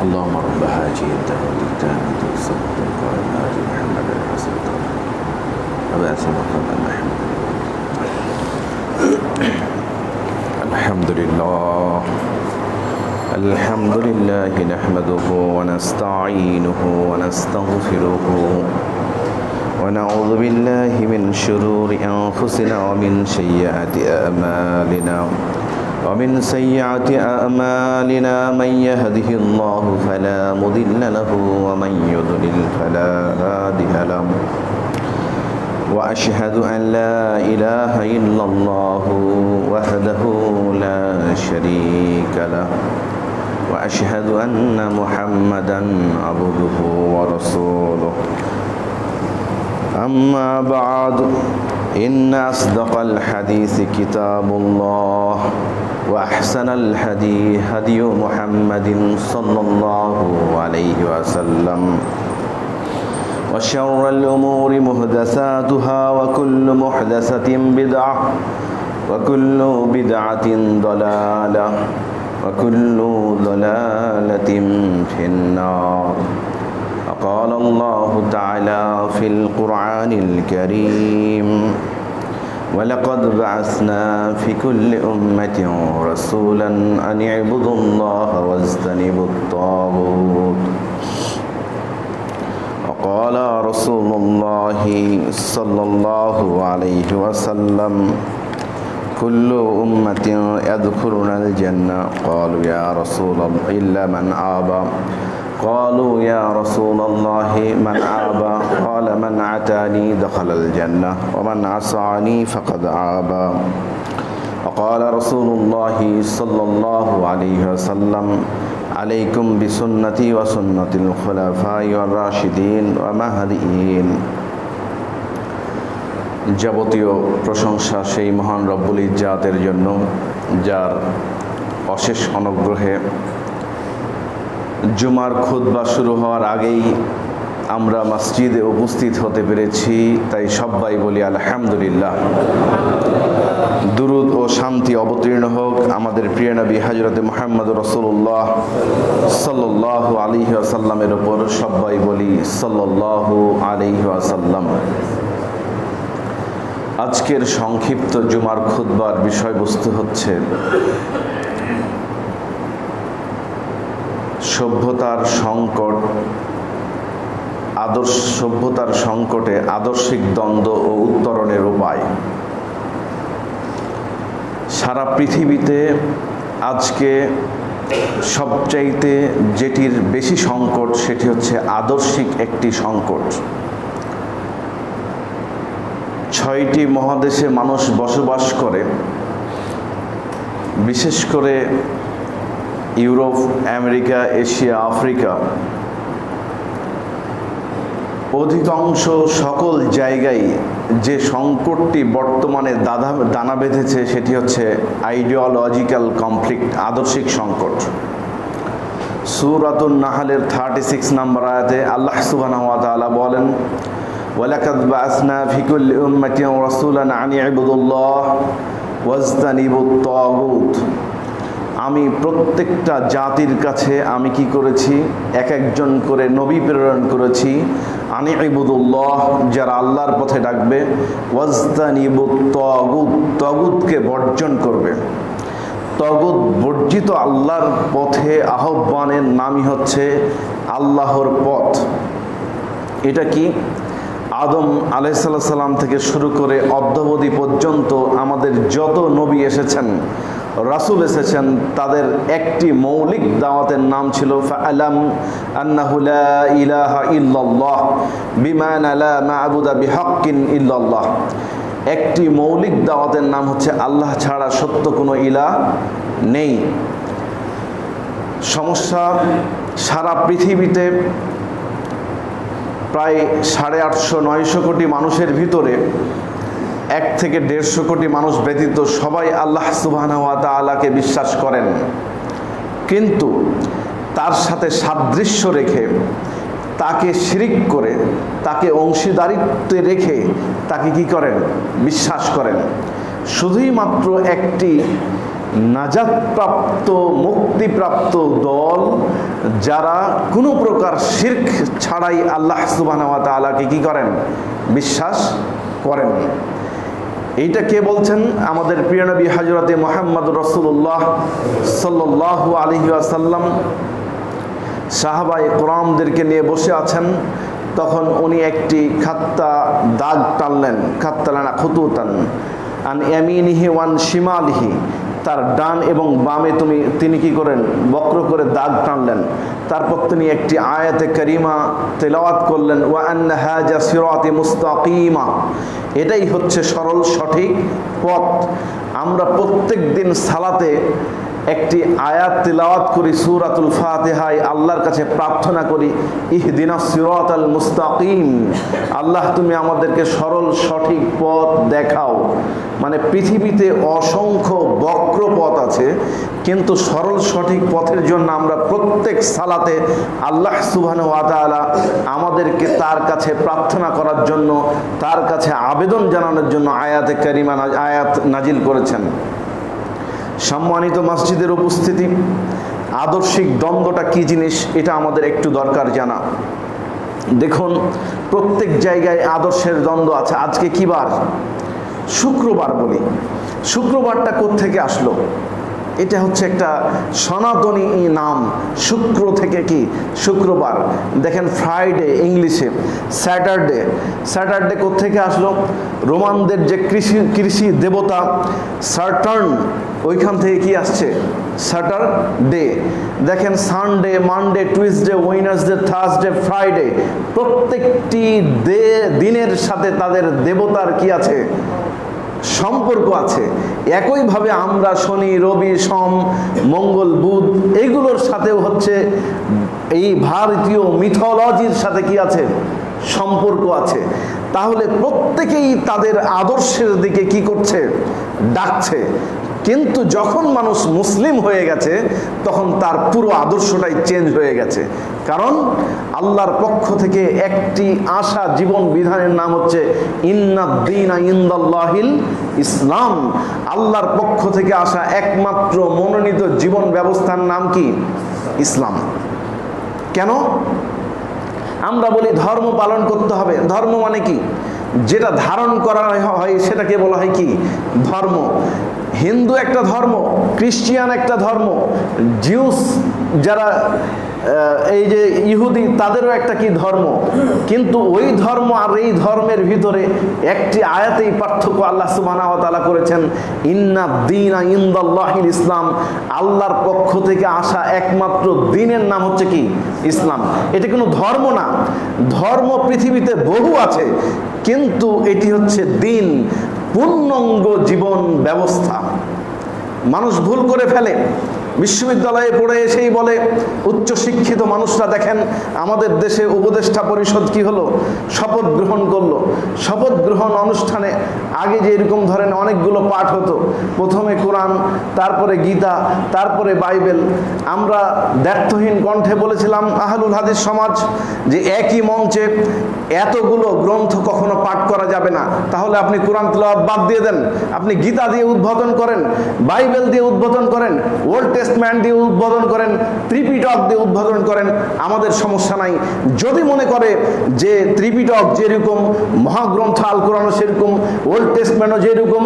اللهم رب هذه الدعوة التامة والصلاة القائمة آت محمدا الوسيلة وبعث مقاما محمودا. الحمد لله نحمده ونستعينه ونستغفره ونعوذ بالله من شرور أنفسنا ومن سيئات أعمالنا من يهده الله فلا مضل له ومن يضلل فلا هادي له وأشهد أن لا إله إلا الله وحده لا شريك له وأشهد أن محمدا عبده ورسوله. أما بعد إن أصدق الحديث كتاب الله وأحسن الهدي هدي محمد صلى الله عليه وسلم وشر الأمور محدثاتها وكل محدثة بدعة وكل بدعة ضلالة وكل ضلالة في النار. قال الله تعالى في القرآن الكريم ولقد بعثنا في كل أمة رسولا أن اعبدوا الله واجتنبوا الطاغوت. وقال رسول الله صلى الله عليه وسلم كل أمة يدخلون الجنة قالوا يا رسول الله إلا من آبى قالوا يا رسول الله من آبى قال من أتاني دخل الجنة ومن عصاني فقد آبى. وقال رسول الله صلى الله عليه وسلم عليكم بسنتي وسنة الخلفاء الراشدين ومهديين. যাবতীয় প্রশংসা সেই মহান রব্বুল ইজ্জাতের জন্য যার অশেষ অনুগ্রহে জুমার খুতবা শুরু হওয়ার আগেই আমরা মসজিদে উপস্থিত হতে পেরেছি, তাই সবাই বলি আলহামদুলিল্লাহ। দুরুদ ও শান্তি অবতীর্ণ হোক আমাদের প্রিয় নবী হযরতে মুহাম্মদ রাসূলুল্লাহ সাল্লাল্লাহু আলাইহি ওয়াসাল্লামের উপর, সবাই বলি সাল্লাল্লাহু আলাইহি ওয়াসাল্লাম। আজকের সংক্ষিপ্ত জুমার খুতবার বিষয়বস্তু হচ্ছে সভ্যতার সংকটে আদর্শিক দ্বন্দ্ব ও উত্তরণের উপায়। সারা পৃথিবীতে আজকে সবচাইতে যেটির বেশি সংকট সেটি হচ্ছে আদর্শিক একটি সংকট। 6টি মহাদেশে মানুষ বসবাস করে, বিশেষ করে ইউরোপ, আমেরিকা, এশিয়া, আফ্রিকা, অধিকাংশ সকল জায়গায় যে সংকটটি বর্তমানে দানা বেঁধেছে সেটি হচ্ছে আইডিওলজিক্যাল কনফ্লিক্ট, আদর্শিক সংকট। সূরাতুন নাহলের 36 নম্বর আয়াতে আল্লাহ সুবহানাহু ওয়া তাআলা বলেন, ওয়ালাকাদ বাআসনা ফি কুল্লি উম্মাতিন রাসূলান আন ইবুদুল্লাহ ওয়াজতানিবুত তাগুত। আমি প্রত্যেকটা জাতির কাছে আমি কি করেছি, এক একজন করে নবী প্রেরণ করেছি। আনি ইবুদুল্লাহ, যারা আল্লাহর পথে ডাকবে, ওয়াজতানিবুত তাগুত, তাগুতকে বর্জন করবে। তাগুত বর্জিত আল্লাহর পথে আহ্বানের নামই হচ্ছে আল্লাহর পথ। এটা কি? আদম আলাইহিস সালাম থেকে শুরু করে অদ্যাবধি পর্যন্ত আমাদের যত নবী এসেছেন, রাসূল এসেছেন, তাদের একটি মৌলিক দাওয়াতের নাম ছিল ফাআলাম আন্নাহু লা ইলাহা ইল্লাল্লাহ বিমানা লা মা'বুদা বিহাক্কিন ইল্লাল্লাহ। একটি মৌলিক দাওয়াতের নাম হচ্ছে আল্লাহ ছাড়া সত্য কোনো ইলাহ নেই। সমস্যা, সারা পৃথিবীতে প্রায় 850-900 কোটি মানুষের ভিতরে 1 থেকে 150 কোটি মানুষ ব্যতীত সবাই আল্লাহ সুবহানাহু ওয়া তাআলাকে বিশ্বাস করেন, কিন্তু তার সাথে সাদৃশ্য রেখে, তাকে শিরিক করে, তাকে অংশীদারিত্বে রেখে তাকে কি করেন? বিশ্বাস করেন। শুধুই মাত্র একটি নাজাতপ্রাপ্ত, মুক্তিপ্রাপ্ত দল, যারা কোনো প্রকার শিরক ছাড়াই আল্লাহ সুবহানাহু ওয়া তাআলাকে কি করেন? বিশ্বাস করেন। এইটা কে বলছেন? আমাদের প্রিয় নবী হযরতে মুহাম্মদ রাসূলুল্লাহ সাল্লাল্লাহু আলাইহি ওয়াসাল্লাম সাহাবায়ে কেরামদেরকে নিয়ে বসে আছেন। তখন উনি একটি খাত্তা দাগ টানলেন, খাত্তালানা খুতুতান আন ইয়ামিনিহি ওয়ান শিমালিহি, তার ডান এবং বামে তিনি কি করেন? বক্র করে দাগ টানলেন। তারপর তিনি একটি আয়াতে কারিমা তেলাওয়াত করলেন, ওয়া আন্না হাযা সিরাতি মুস্তাকিমা, এটাই হচ্ছে সরল সঠিক পথ। আমরা প্রত্যেক দিন সালাতে একটি আয়াত তিলাওয়াত করি, সূরাতুল ফাতিহায় আল্লাহর কাছে প্রার্থনা করি, ইহদিনাস সিরাতাল মুস্তাকিম, আল্লাহ তুমি আমাদেরকে সরল সঠিক পথ দেখাও। মানে পৃথিবীতে অসংখ্য বক্র পথ আছে, কিন্তু সরল সঠিক পথের জন্য আমরা প্রত্যেক সালাতে আল্লাহ সুবহানাহু ওয়া তাআলা আমাদেরকে তার কাছে প্রার্থনা করার জন্য, তার কাছে আবেদন জানানোর জন্য আয়াতে কারিমা আয়াত নাজিল করেছেন। সম্মানিত মসজিদের উপস্থিতি, আদর্শিক দ্বন্দ্বটা কি জিনিস এটা আমাদের একটু দরকার জানা। দেখুন, প্রত্যেক জায়গায় আদর্শের দ্বন্দ্ব আছে। আজকে কি বার? শুক্রবার বলি। শুক্রবারটা কোত্থেকে আসলো? এটা হচ্ছে একটা সনাতনী নাম। শুক্র থেকে কি শুক্রবার। দেখেন ফ্রাইডে ইংলিশে, স্যাটারডে কোত্থেকে আসলো? রোমানদের যে কৃষি দেবতা স্যাটার্ন, ওইখান থেকে কি আসছে? স্যাটারডে। দেখেন Sunday, Monday, Tuesday, Wednesday, Thursday, Friday, প্রত্যেকটি দিনের সাথে তাদের দেবতার কি আছে? সম্পর্ক আছে। একইভাবে আমরা শনি, রবি, সোম, মঙ্গল, বুধ, এইগুলোর সাথেও হচ্ছে এই ভারতীয় মিথোলজির সাথে কি আছে? সম্পর্ক আছে। তাহলে প্রত্যেকেই তাদের আদর্শের দিকে কি করছে? ডাকছে। কিন্তু যখন মানুষ মুসলিম হয়ে গেছে, তখন তার পুরো আদর্শটাই চেঞ্জ হয়ে গেছে। কারণ আল্লাহর পক্ষ থেকে একটি আশা জীবন বিধানের নাম হচ্ছে ইন্নাদ-দীনা ইনদাল্লাহিল ইসলাম। আল্লাহর পক্ষ থেকে আসা একমাত্র মনোনীত জীবন ব্যবস্থার নাম কি? ইসলাম। কেন? আমরা বলি ধর্ম পালন করতে হবে। ধর্ম মানে কি? যেটা ধারণ করা হয় সেটাকে বলা হয় কি? ধর্ম। হিন্দু একটা ধর্ম, খ্রিস্টিয়ান একটা ধর্ম, জিউস যারা এই যে ইহুদি, তাদেরও একটা কি ধর্ম, কিন্তু ওই ধর্ম আর এই ধর্মের ভিতরে একটি আয়াতেই পার্থক্য আল্লাহ সুবহানাহু ওয়া তাআলা করেছেন, ইন্নাদ দীনা ইনদাল্লাহিল ইসলাম, আল্লাহর পক্ষ থেকে আসা একমাত্র দ্বীনের নাম হচ্ছে কি? ইসলাম। এটা কোনো ধর্ম না, ধর্ম পৃথিবীতে বহু আছে, কিন্তু এটি হচ্ছে দ্বীন, পূর্ণাঙ্গ জীবন ব্যবস্থা। মানুষ ভুল করে ফেলে, বিশ্ববিদ্যালয়ে পড়ে এসেই বলে, উচ্চশিক্ষিত মানুষরা দেখেন আমাদের দেশে উপদেষ্টা পরিষদ কি হলো, শপথ গ্রহণ করলো। শপথ গ্রহণ অনুষ্ঠানে আগে যে এরকম ধরেন অনেকগুলো পাঠ হতো, প্রথমে কোরআন, তারপরে গীতা, তারপরে বাইবেল। আমরা দ্ব্যর্থহীন কণ্ঠে বলেছিলাম আহলুল হাদিস সমাজ যে একই মঞ্চে এতগুলো গ্রন্থ কখনো পাঠ করা যাবে না। তাহলে আপনি কোরআন তেলাওয়াত বাদ দিয়ে দেন, আপনি গীতা দিয়ে উদ্বোধন করেন, বাইবেল দিয়ে উদ্বোধন করেন, ওল্ড টেস্টমেন্ট দিয়ে উদ্বোধন করেন, ত্রিপিটক দিয়ে উদ্বোধন করেন, আমাদের সমস্যা নাই। যদি মনে করে যে ত্রিপিটক যেরকম মহাগ্রন্থ আল কোরআনও সেরকম, ওল্ড টেস্টমেন্টও যেরকম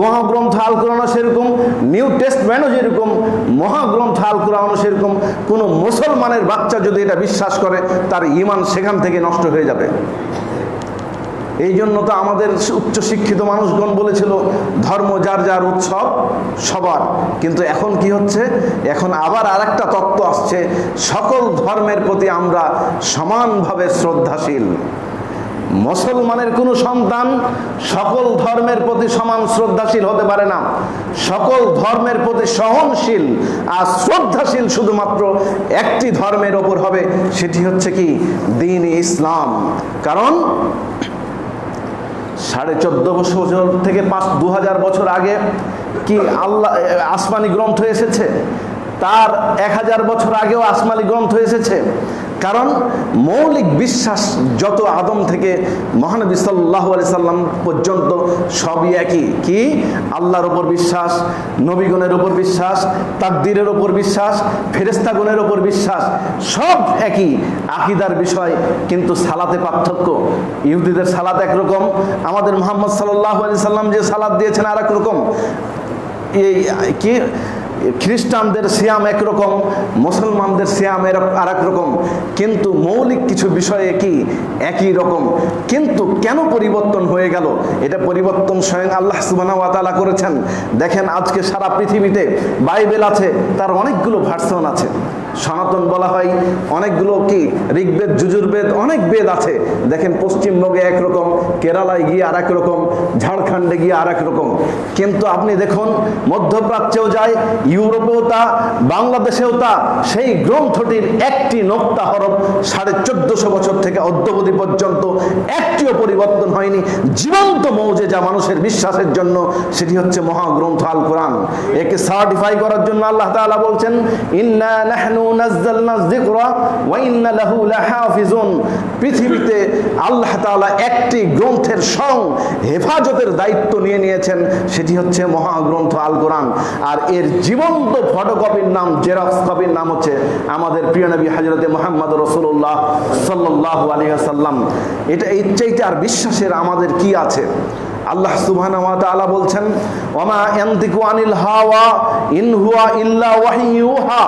মহাগ্রন্থ আল কোরআনও সেরকম, নিউ টেস্টমেন্টও যেরকম মহাগ্রন্থ আল কোরআনও সেরকম, কোনো মুসলমানের বাচ্চা যদি এটা বিশ্বাস করে, তার ঈমান সেখান থেকে নষ্ট হয়ে যাবে। এই জন্য তো আমাদের উচ্চশিক্ষিত মানুষগণ বলেছিল ধর্ম যার যার, উৎসব সবার। কিন্তু এখন কি হচ্ছে, এখন আবার আরেকটা তত্ত্ব আসছে, সকল ধর্মের প্রতি আমরা সমানভাবে শ্রদ্ধাশীল। মুসলমানের কোনো সন্তান সকল ধর্মের প্রতি সমান শ্রদ্ধাশীল হতে পারে না, সকল ধর্মের প্রতি সহনশীল আর শ্রদ্ধাশীল শুধুমাত্র একটি ধর্মের ওপর হবে, সেটি হচ্ছে কি? দ্বীন ইসলাম। কারণ 1450 বছর থেকে 2000 বছর আগে কি আল্লাহ আসমানি গ্রন্থ এসেছে, তার 1000 বছর আগেও আসমানি গ্রন্থ এসেছে। কারণ মৌলিক বিশ্বাস যত আদম থেকে মহানবী সাল্লাল্লাহু আলাইহি সাল্লাম পর্যন্ত সবই একই, কি? আল্লাহর উপর বিশ্বাস, নবীগণের উপর বিশ্বাস, তাকদীরের উপর বিশ্বাস, ফেরেশতাগণের উপর বিশ্বাস, সব একই আকীদার বিষয়। কিন্তু সালাতে পার্থক্য, ইহুদিদের সালাত একরকম, আমাদের মুহাম্মদ সাল্লাল্লাহু আলাইহি সাল্লাম যে সালাত দিয়েছেন আর এক রকম, এই কি খ্রিস্টানদের সিয়াম একরকম, মুসলমানদের সিয়াম আর এক রকম, কিন্তু মৌলিক কিছু বিষয়ে কি একই রকম। কিন্তু কেন পরিবর্তন হয়ে গেল? এটা পরিবর্তন স্বয়ং আল্লাহ সুবহানাহু ওয়া তাআলা করেছেন। দেখেন আজকে সারা পৃথিবীতে বাইবেল আছে, তার অনেকগুলো ভার্সন আছে। সনাতন বলা হয়, অনেকগুলো কি ঋগ্বেদ, যজুর্বেদ, অনেক বেদ আছে। দেখেন পশ্চিমবঙ্গে একরকম, কেরালায় গিয়ে আর এক রকম, ঝাড়খণ্ডে গিয়ে আর এক রকম। কিন্তু আপনি দেখুন মধ্যপ্রাচ্যেও যায়, ইউরোপেও তা, বাংলাদেশেও তা, সেই গ্রন্থটির একটি নোক্তা হরফ 1450 বছর থেকে অদ্যাবধি পর্যন্ত একটিও পরিবর্তন হয়নি। জীবন্ত মৌজেজা মানুষের বিশ্বাসের জন্য, সেটি হচ্ছে মহাগ্রন্থ আল কোরআন। একে সার্টিফাই করার জন্য আল্লাহ তাআলা বলছেন, ইন্না নাহনু নাযালনা যিকরা ওয়া ইন্না লাহু লাহাফিজুন। পৃথিবীতে আল্লাহ তাআলা একটি গ্রন্থের স্বয়ং হেফাজতের দায়িত্ব নিয়ে নিয়েছেন, সেটি হচ্ছে মহাগ্রন্থ আল কোরআন। আর এর জীবন্ত ফটোকপির নাম, জেরক্স কপির নাম হচ্ছে আমাদের প্রিয় নবী হযরতে মুহাম্মদ রাসূলুল্লাহ সাল্লাল্লাহু আলাইহি ওয়াসাল্লাম। এটা এর চাইতে আর বিশ্বাসের আমাদের কি আছে? আল্লাহ সুবহানাহু ওয়া তাআলা বলছেন, ওয়ামা ইয়ানতিকু আনিল হাওয়া ইন হুয়া ইল্লা ওয়াহিয়ুহা।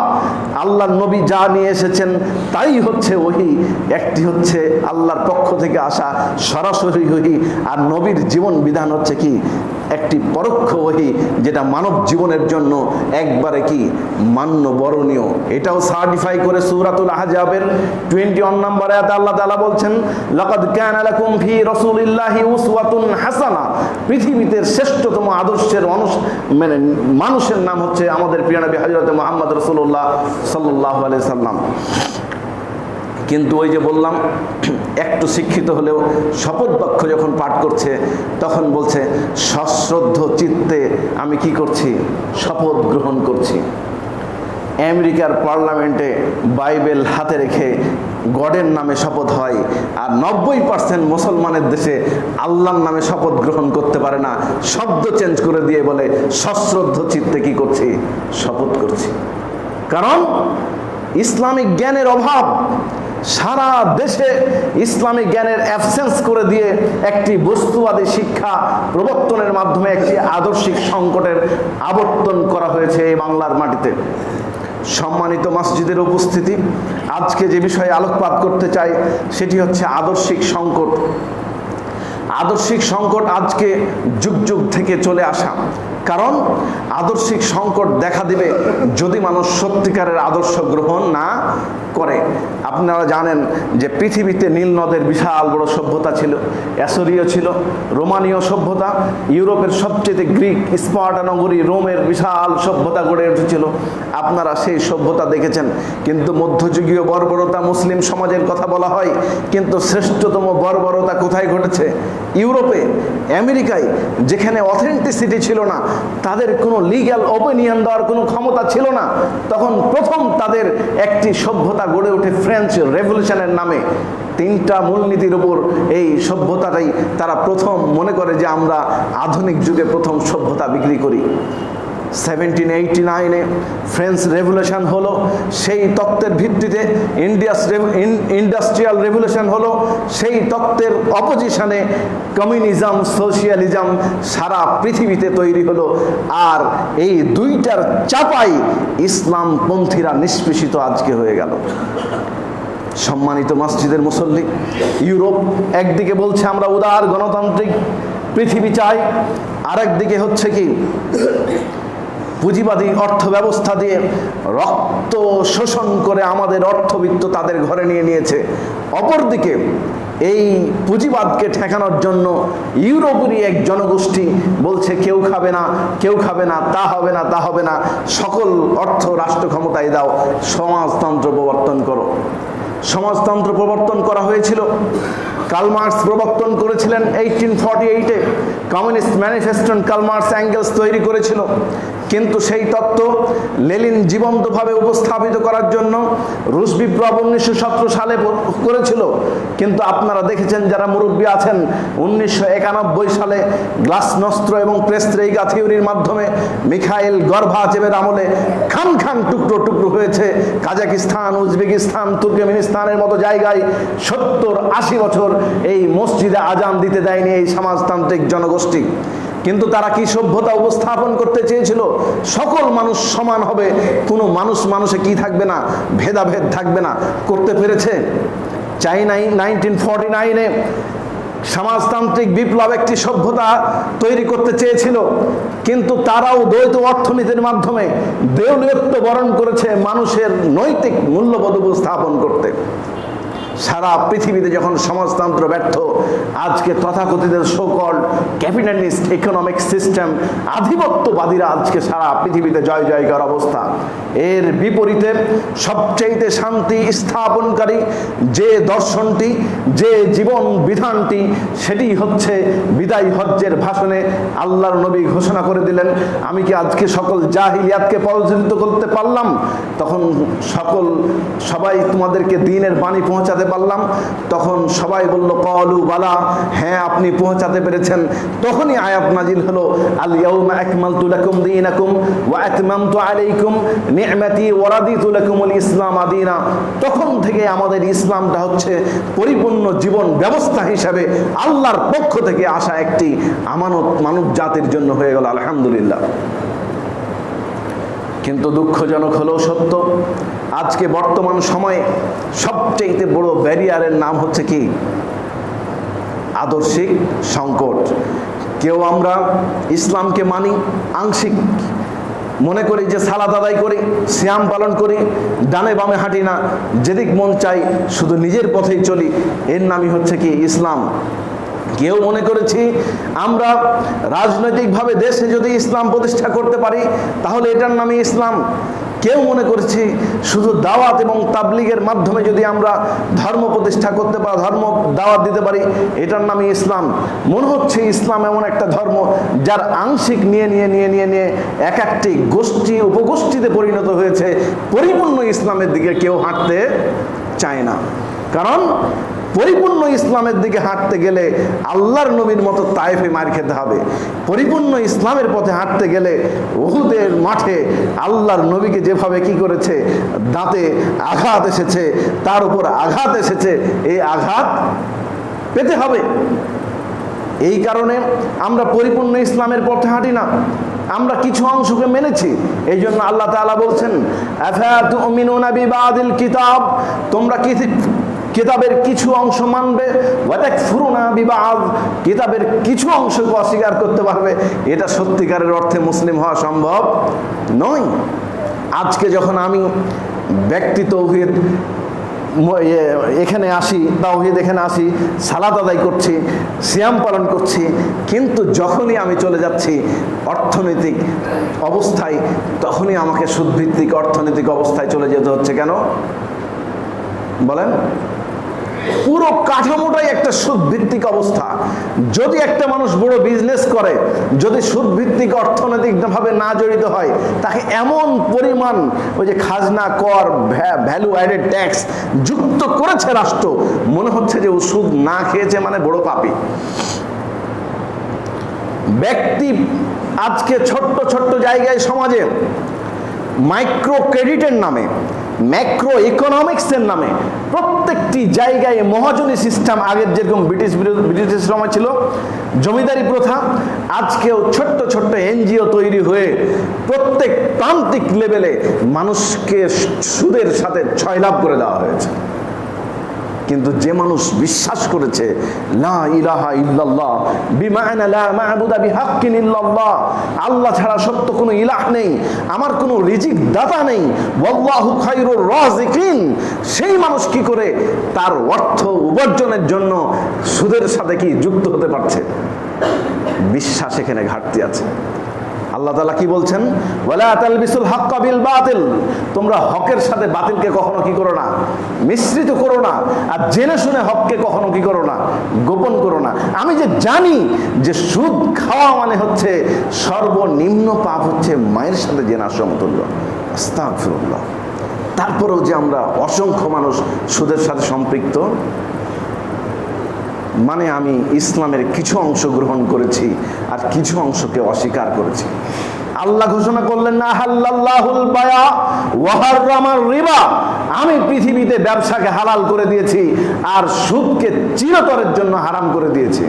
আল্লাহর নবী যা নিয়ে এসেছেন তাই হচ্ছে ওহী। একটি হচ্ছে আল্লাহর পক্ষ থেকে আসা সরাসরি ওহী, আর নবীর জীবন বিধান হচ্ছে কি? একটি পরোক্ষ ওহী, যেটা মানব জীবনের জন্য একবারে কি মান্য বরণীয়। এটাও সার্টিফাই করে সূরাতুল আহজাবের 21 নম্বর আয়াতে আল্লাহ তাআলা বলছেন, লাকাদ কানা লাকুম ফি রাসূলিল্লাহি উসওয়াতুন হাসানা। পৃথিবীতে শ্রেষ্ঠতম আদর্শের মানে মানুষের নাম হচ্ছে আমাদের প্রিয় নবী হযরত মুহাম্মদ রাসূলুল্লাহ সাল্লাল্লাহু আলাইহি সাল্লাম। কিন্তু ওই যে বললাম, একটু শিক্ষিত হলেও শপথ বাক্য যখন পাঠ করছে, তখন বলছে সশ্রদ্ধ চিত্তে আমি কি করছি? শপথ গ্রহণ করছি। আমেরিকার পার্লামেন্টে বাইবেল হাতে রেখে গডের নামে শপথ হয়, আর 90% মুসলমানের দেশে আল্লাহর নামে শপথ গ্রহণ করতে পারে না, শব্দ চেঞ্জ করে দিয়ে বলে সশ্রদ্ধ চিত্তে কি করছি? শপথ করছি। কারণ ইসলামিক জ্ঞানের অভাব, সারা দেশে ইসলামিক জ্ঞানের অ্যাবসেন্স করে দিয়ে একটি বস্তুবাদী শিক্ষা প্রবর্তনের মাধ্যমে একটি আদর্শিক সংকটের আবর্তন করা হয়েছে এই বাংলার মাটিতে। সম্মানিত মসজিদের উপস্থিতি, আজকে যে বিষয়ে আলোকপাত করতে চাই সেটি হচ্ছে আদর্শিক সংকট। আদর্শিক সংকট আজকে যুগ যুগ থেকে চলে আসা, কারণ আদর্শিক সংকট দেখা দিবে যদি মানুষ সত্যিকারের আদর্শ গ্রহণ না করে। আপনারা জানেন যে পৃথিবীতে নীল নদের বিশাল বড় সভ্যতা ছিল, অ্যাসোরীয় ছিল, রোমানীয় সভ্যতা, ইউরোপের সবচেয়ে গ্রিক স্পার্টা নগরী রোমের বিশাল সভ্যতা গড়ে উঠেছিল। আপনারা সেই সভ্যতা দেখেছেন। কিন্তু মধ্যযুগীয় বর্বরতা, মুসলিম সমাজের কথা বলা হয়, কিন্তু শ্রেষ্ঠতম বর্বরতা কোথায় ঘটেছে? ইউরোপে, আমেরিকায়, যেখানে অথেন্টিসিটি ছিল না, তাদের কোনো লিগ্যাল ওপিনিয়ন দেওয়ার কোনো ক্ষমতা ছিল না, তখন প্রথম তাদের একটি সভ্যতা গড়ে ওঠে ফ্রেঞ্চ রেভলিউশনের নামে। তিনটা মূলনীতির উপর এই সভ্যতাটাই তারা প্রথম মনে করে যে আমরা আধুনিক যুগে প্রথম সভ্যতা বিক্রি করি। 1789-এ ফ্রেঞ্চ রেভলিউশন হলো, সেই তত্ত্বের ভিত্তিতে ইন্ডাস্ট্রিয়াল রেভলিউশন হলো, সেই তত্ত্বের অপোজিশনে কমিউনিজম, সোশিয়ালিজম সারা পৃথিবীতে তৈরি হলো। আর এই দুইটার চাপাই ইসলামপন্থীরা নিষ্পেষিত আজকে হয়ে গেল। সম্মানিত মসজিদের মুসল্লি, ইউরোপ একদিকে বলছে আমরা উদার গণতান্ত্রিক পৃথিবী চাই, আরেকদিকে হচ্ছে কি পুঁজিবাদী অর্থ ব্যবস্থা দিয়ে রক্ত শোষণ করে আমাদের অর্থবিত্ত তাদের ঘরে নিয়ে নিয়েছে। অপরদিকে এই পুঁজিবাদকে ঠেকানোর জন্য ইউরোপেরই এক জনগোষ্ঠী বলছে কেউ খাবে না, কেউ খাবে না, তা হবে না, তা হবে না, সকল অর্থ রাষ্ট্র ক্ষমতায় দাও, সমাজতন্ত্র প্রবর্তন করো। সমাজতন্ত্র প্রবর্তন করা হয়েছিল, কার্ল মার্কস প্রবর্তন করেছিলেন 1848-এ। Communist manifesto Karl Marx Engels তৈরি করেছিল। কিন্তু সেই তত্ত্ব লেনিন জীবন্তভাবে উপস্থাপিত করার জন্য রুশ বিপ্লব 1917 সালে করেছিল। কিন্তু আপনারা দেখেছেন, যারা মুরব্বী আছেন, 1991 সালে গ্লাসনস্ত্র এবং প্রেস্ত্রেইগা থিওরির মাধ্যমে মিখাইল গর্বাচেভের আমলে খান খান টুকরো টুকরো হয়েছে কাজাকিস্তান, উজবেকিস্তান, তুর্কমেনিস্তানের মতো জায়গায় 70-80 বছর এই মসজিদে আজান দিতে দেয়নি এই সমাজতান্ত্রিক জনগোষ্ঠী। কিন্তু তারা কি সভ্যতা উপস্থাপন করতে চেয়েছিল? সকল মানুষ সমান হবে, কোনো মানুষে কি থাকবে না, ভেদাভেদ থাকবে না। করতে পেরেছে? চাইনাই 1949-এ সমাজতান্ত্রিক বিপ্লব একটি সভ্যতা তৈরি করতে চেয়েছিল, কিন্তু তারাও দ্বৈত অর্থনীতির মাধ্যমে দেউলিয়ত্ব বরণ করেছে মানুষের নৈতিক মূল্যবোধ উপস্থাপন করতে। সারা পৃথিবীতে যখন সমাজতন্ত্র ব্যর্থ, আজকে তথাকথিত সো-কল্ড ক্যাপিটালিস্ট ইকোনমিক সিস্টেম, আধিপত্যবাদীরা আজকে সারা পৃথিবীতে জয় জয়কার অবস্থা। এর বিপরীতে সবচেয়ে শান্তি স্থাপনকারী যে দর্শনটি, যে জীবন বিধানটি, সেটি হচ্ছে বিদায় হজ্জের ভাষণে আল্লাহর নবী ঘোষণা করে দিলেন, আমি কি আজকে সকল জাহিলিয়াতকে পরাজিত করতে পারলাম? তখন সবাই তোমাদেরকে দ্বীনের বাণী পৌঁছাতে পারলাম? তখন সবাই বলল ক্বালু বালা, হ্যাঁ আপনি পৌঁছাতে পেরেছেন। তখনই আয়াত নাজিল হলো, আল ইয়াউমা আকমালতু লাকুম দীনাকুম ওয়া আতমামতু আলাইকুম নি'মাতি ওয়া রাদিতু লাকুমুল ইসলাম দীনা। তখন থেকে আমাদের ইসলামটা হচ্ছে পরিপূর্ণ জীবন ব্যবস্থা হিসাবে আল্লাহর পক্ষ থেকে আসা একটি আমানত মানব জাতির জন্য হয়ে গেল, আলহামদুলিল্লাহ। কিন্তু দুঃখজনক হলেও সত্য, আজকে বর্তমান সময়ে সবচেয়ে বড় ব্যারিয়ারের নাম হচ্ছে কি? আদর্শিক সংকট। কেউ আমরা ইসলামকে মানি আংশিক, মনে করি যে সালাত আদায় করি, সিয়াম পালন করি, ডানে বামে হাঁটি না, যেদিক মন চাই শুধু নিজের পথেই চলি, এর নামই হচ্ছে কি? ইসলাম। কেউ মনে করেছি আমরা রাজনৈতিকভাবে দেশে যদি ইসলাম প্রতিষ্ঠা করতে পারি তাহলে এটার নামই ইসলাম। কেউ মনে করেছি শুধু দাওয়াত এবং তাবলিগের মাধ্যমে যদি আমরা ধর্ম প্রতিষ্ঠা করতে পারি, ধর্ম দাওয়াত দিতে পারি, এটার নামই ইসলাম। মনে হচ্ছে ইসলাম এমন একটা ধর্ম যার আংশিক নিয়ে নিয়ে নিয়ে নিয়ে নিয়ে এক একটি গোষ্ঠী উপগোষ্ঠীতে পরিণত হয়েছে। পরিপূর্ণ ইসলামের দিকে কেউ হাঁটতে চায় না, কারণ পরিপূর্ণ ইসলামের দিকে হাঁটতে গেলে আল্লাহর নবীর মতো তায়েফে মার খেতে হবে। পরিপূর্ণ ইসলামের পথে হাঁটতে গেলে উহুদের মাঠে আল্লাহর নবীকে যেভাবে কি করেছে, দাঁতে আঘাত এসেছে, তার উপর আঘাত এসেছে, এই আঘাত পেতে হবে। এই কারণে আমরা পরিপূর্ণ ইসলামের পথে হাঁটি না, আমরা কিছু অংশকে মেনেছি। এই জন্য আল্লাহ তাআলা বলছেন, আফাতুমিনুনা বিবাদিল কিতাব, তোমরা কি কিতাবের কিছু অংশ মানবে, ওয়া তাকফুরুনা বিবাদ, কিতাবের কিছু অংশকে অস্বীকার করতে পারবে। এটা সত্যিকারের অর্থে মুসলিম হওয়া সম্ভব নয়। আজকে যখন আমি ব্যক্তি তৌহিদ এখানে আসি, তাওহীদ এখানে আসি, সালাত আদায় করছি, সিয়াম পালন করছি, কিন্তু যখনই আমি চলে যাচ্ছি অর্থনৈতিক অবস্থায়, তখনই আমাকে সুদভিত্তিক অর্থনৈতিক অবস্থায় চলে যেতে হচ্ছে। কেন বলেন? পুরো কাঠামোটাই একটা সুদভিত্তিক অবস্থা। যদি একটা মানুষ বড় বিজনেস করে, যদি সুদভিত্তিক অর্থনৈতিকভাবে না জড়িত হয়, তাকে এমন পরিমাণ ওই যে খাজনা, কর, ভ্যালু অ্যাডেড ট্যাক্স যুক্ত করেছে রাষ্ট্র, মনে হচ্ছে যে ও সুদ না খেয়েছে মানে বড় পাপী। ব্যক্তি আজকে ছোট্ট ছোট্ট জায়গায় সমাজে মাইক্রো ক্রেডিটের নামে, ম্যাক্রো ইকোনমিক্সের নামে প্রত্যেকটি জায়গায় মহাজনী সিস্টেম, আগের যেরকম ব্রিটিশ সময় ছিল জমিদারি প্রথা, আজকেও ছোট্ট ছোট্ট এনজিও তৈরি হয়ে প্রত্যেক প্রান্তিক লেভেলে মানুষকে সুদের সাথে ছয়লাভ করে দেওয়া হয়েছে। কিন্তু যে মানুষ বিশ্বাস করেছে লা ইলাহা ইল্লাল্লাহ বিমা'না লা মা'বুদা বিহাক্কিন ইল্লাল্লাহ, আল্লাহ ছাড়া সত্য কোনো ইলাহ নেই, আমার কোনো রিজিক দাতা নেই, ওয়াল্লাহু খায়রুর রাযিকিন, সেই মানুষ কি করে তার অর্থ উপার্জনের জন্য সুদের সাথে কি যুক্ত হতে পারছে? বিশ্বাস এখানে ঘাটতি আছে। আল্লাহ তাআলা কি বলছেন? ওয়ালা তালবিসুল হাক্কা বিল বাতিল, তোমরা হকের সাথে বাতিলকে কখনো কি করো না, মিশ্রিত করো না। আর জেনে শুনে হককে কখনো কি করো না, গোপন করো না। আমি যে জানি যে সুদ খাওয়া মানে হচ্ছে সর্বনিম্ন পাপ হচ্ছে মায়ের সাথে জেনার সমতুল্য, আস্তাগফিরুল্লাহ, তারপরেও যে আমরা অসংখ্য মানুষ সুদের সাথে সম্পৃক্ত, মানে আমি ইসলামের কিছু অংশ গ্রহণ করেছি আর কিছু অংশকে অস্বীকার করেছি। আল্লাহ ঘোষণা করলেন না হাল্লাল্লাহুল বায়া ওয়া হারামার রিবা, আমি পৃথিবীতে ব্যবসাকে হালাল করে দিয়েছি আর সুদকে চিরতরের জন্য হারাম করে দিয়েছি।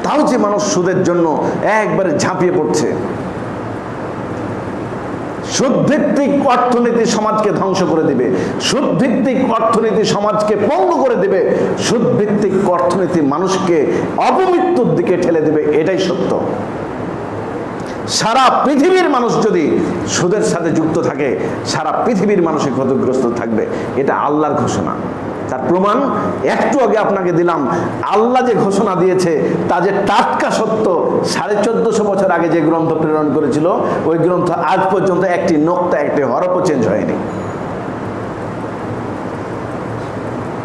তাও যে মানুষ সুদের জন্য একবারে ঝাঁপিয়ে পড়ছে। সুদভিত্তিক অর্থনীতি সমাজকে ধ্বংস করে দিবে, সুদভিত্তিক অর্থনীতি সমাজকে পঙ্গু করে দিবে, সুদভিত্তিক অর্থনীতি মানুষকে অপমৃত্যুর দিকে ঠেলে দিবে, এটাই সত্য। সারা পৃথিবীর মানুষ যদি সুদের সাথে যুক্ত থাকে, সারা পৃথিবীর মানুষের ক্ষতিগ্রস্ত থাকবে, এটা আল্লাহর ঘোষণা। তার প্রমাণ একটু আগে আপনাকে দিলাম। আল্লাহ যে ঘোষণা দিয়েছে তা যে টাটকা সত্য। 1450 বছর আগে যে গ্রন্থ প্রেরণ করেছিল, ওই গ্রন্থ আজ পর্যন্ত একটি নোক্তা, একটি হরফও চেঞ্জ হয়নি।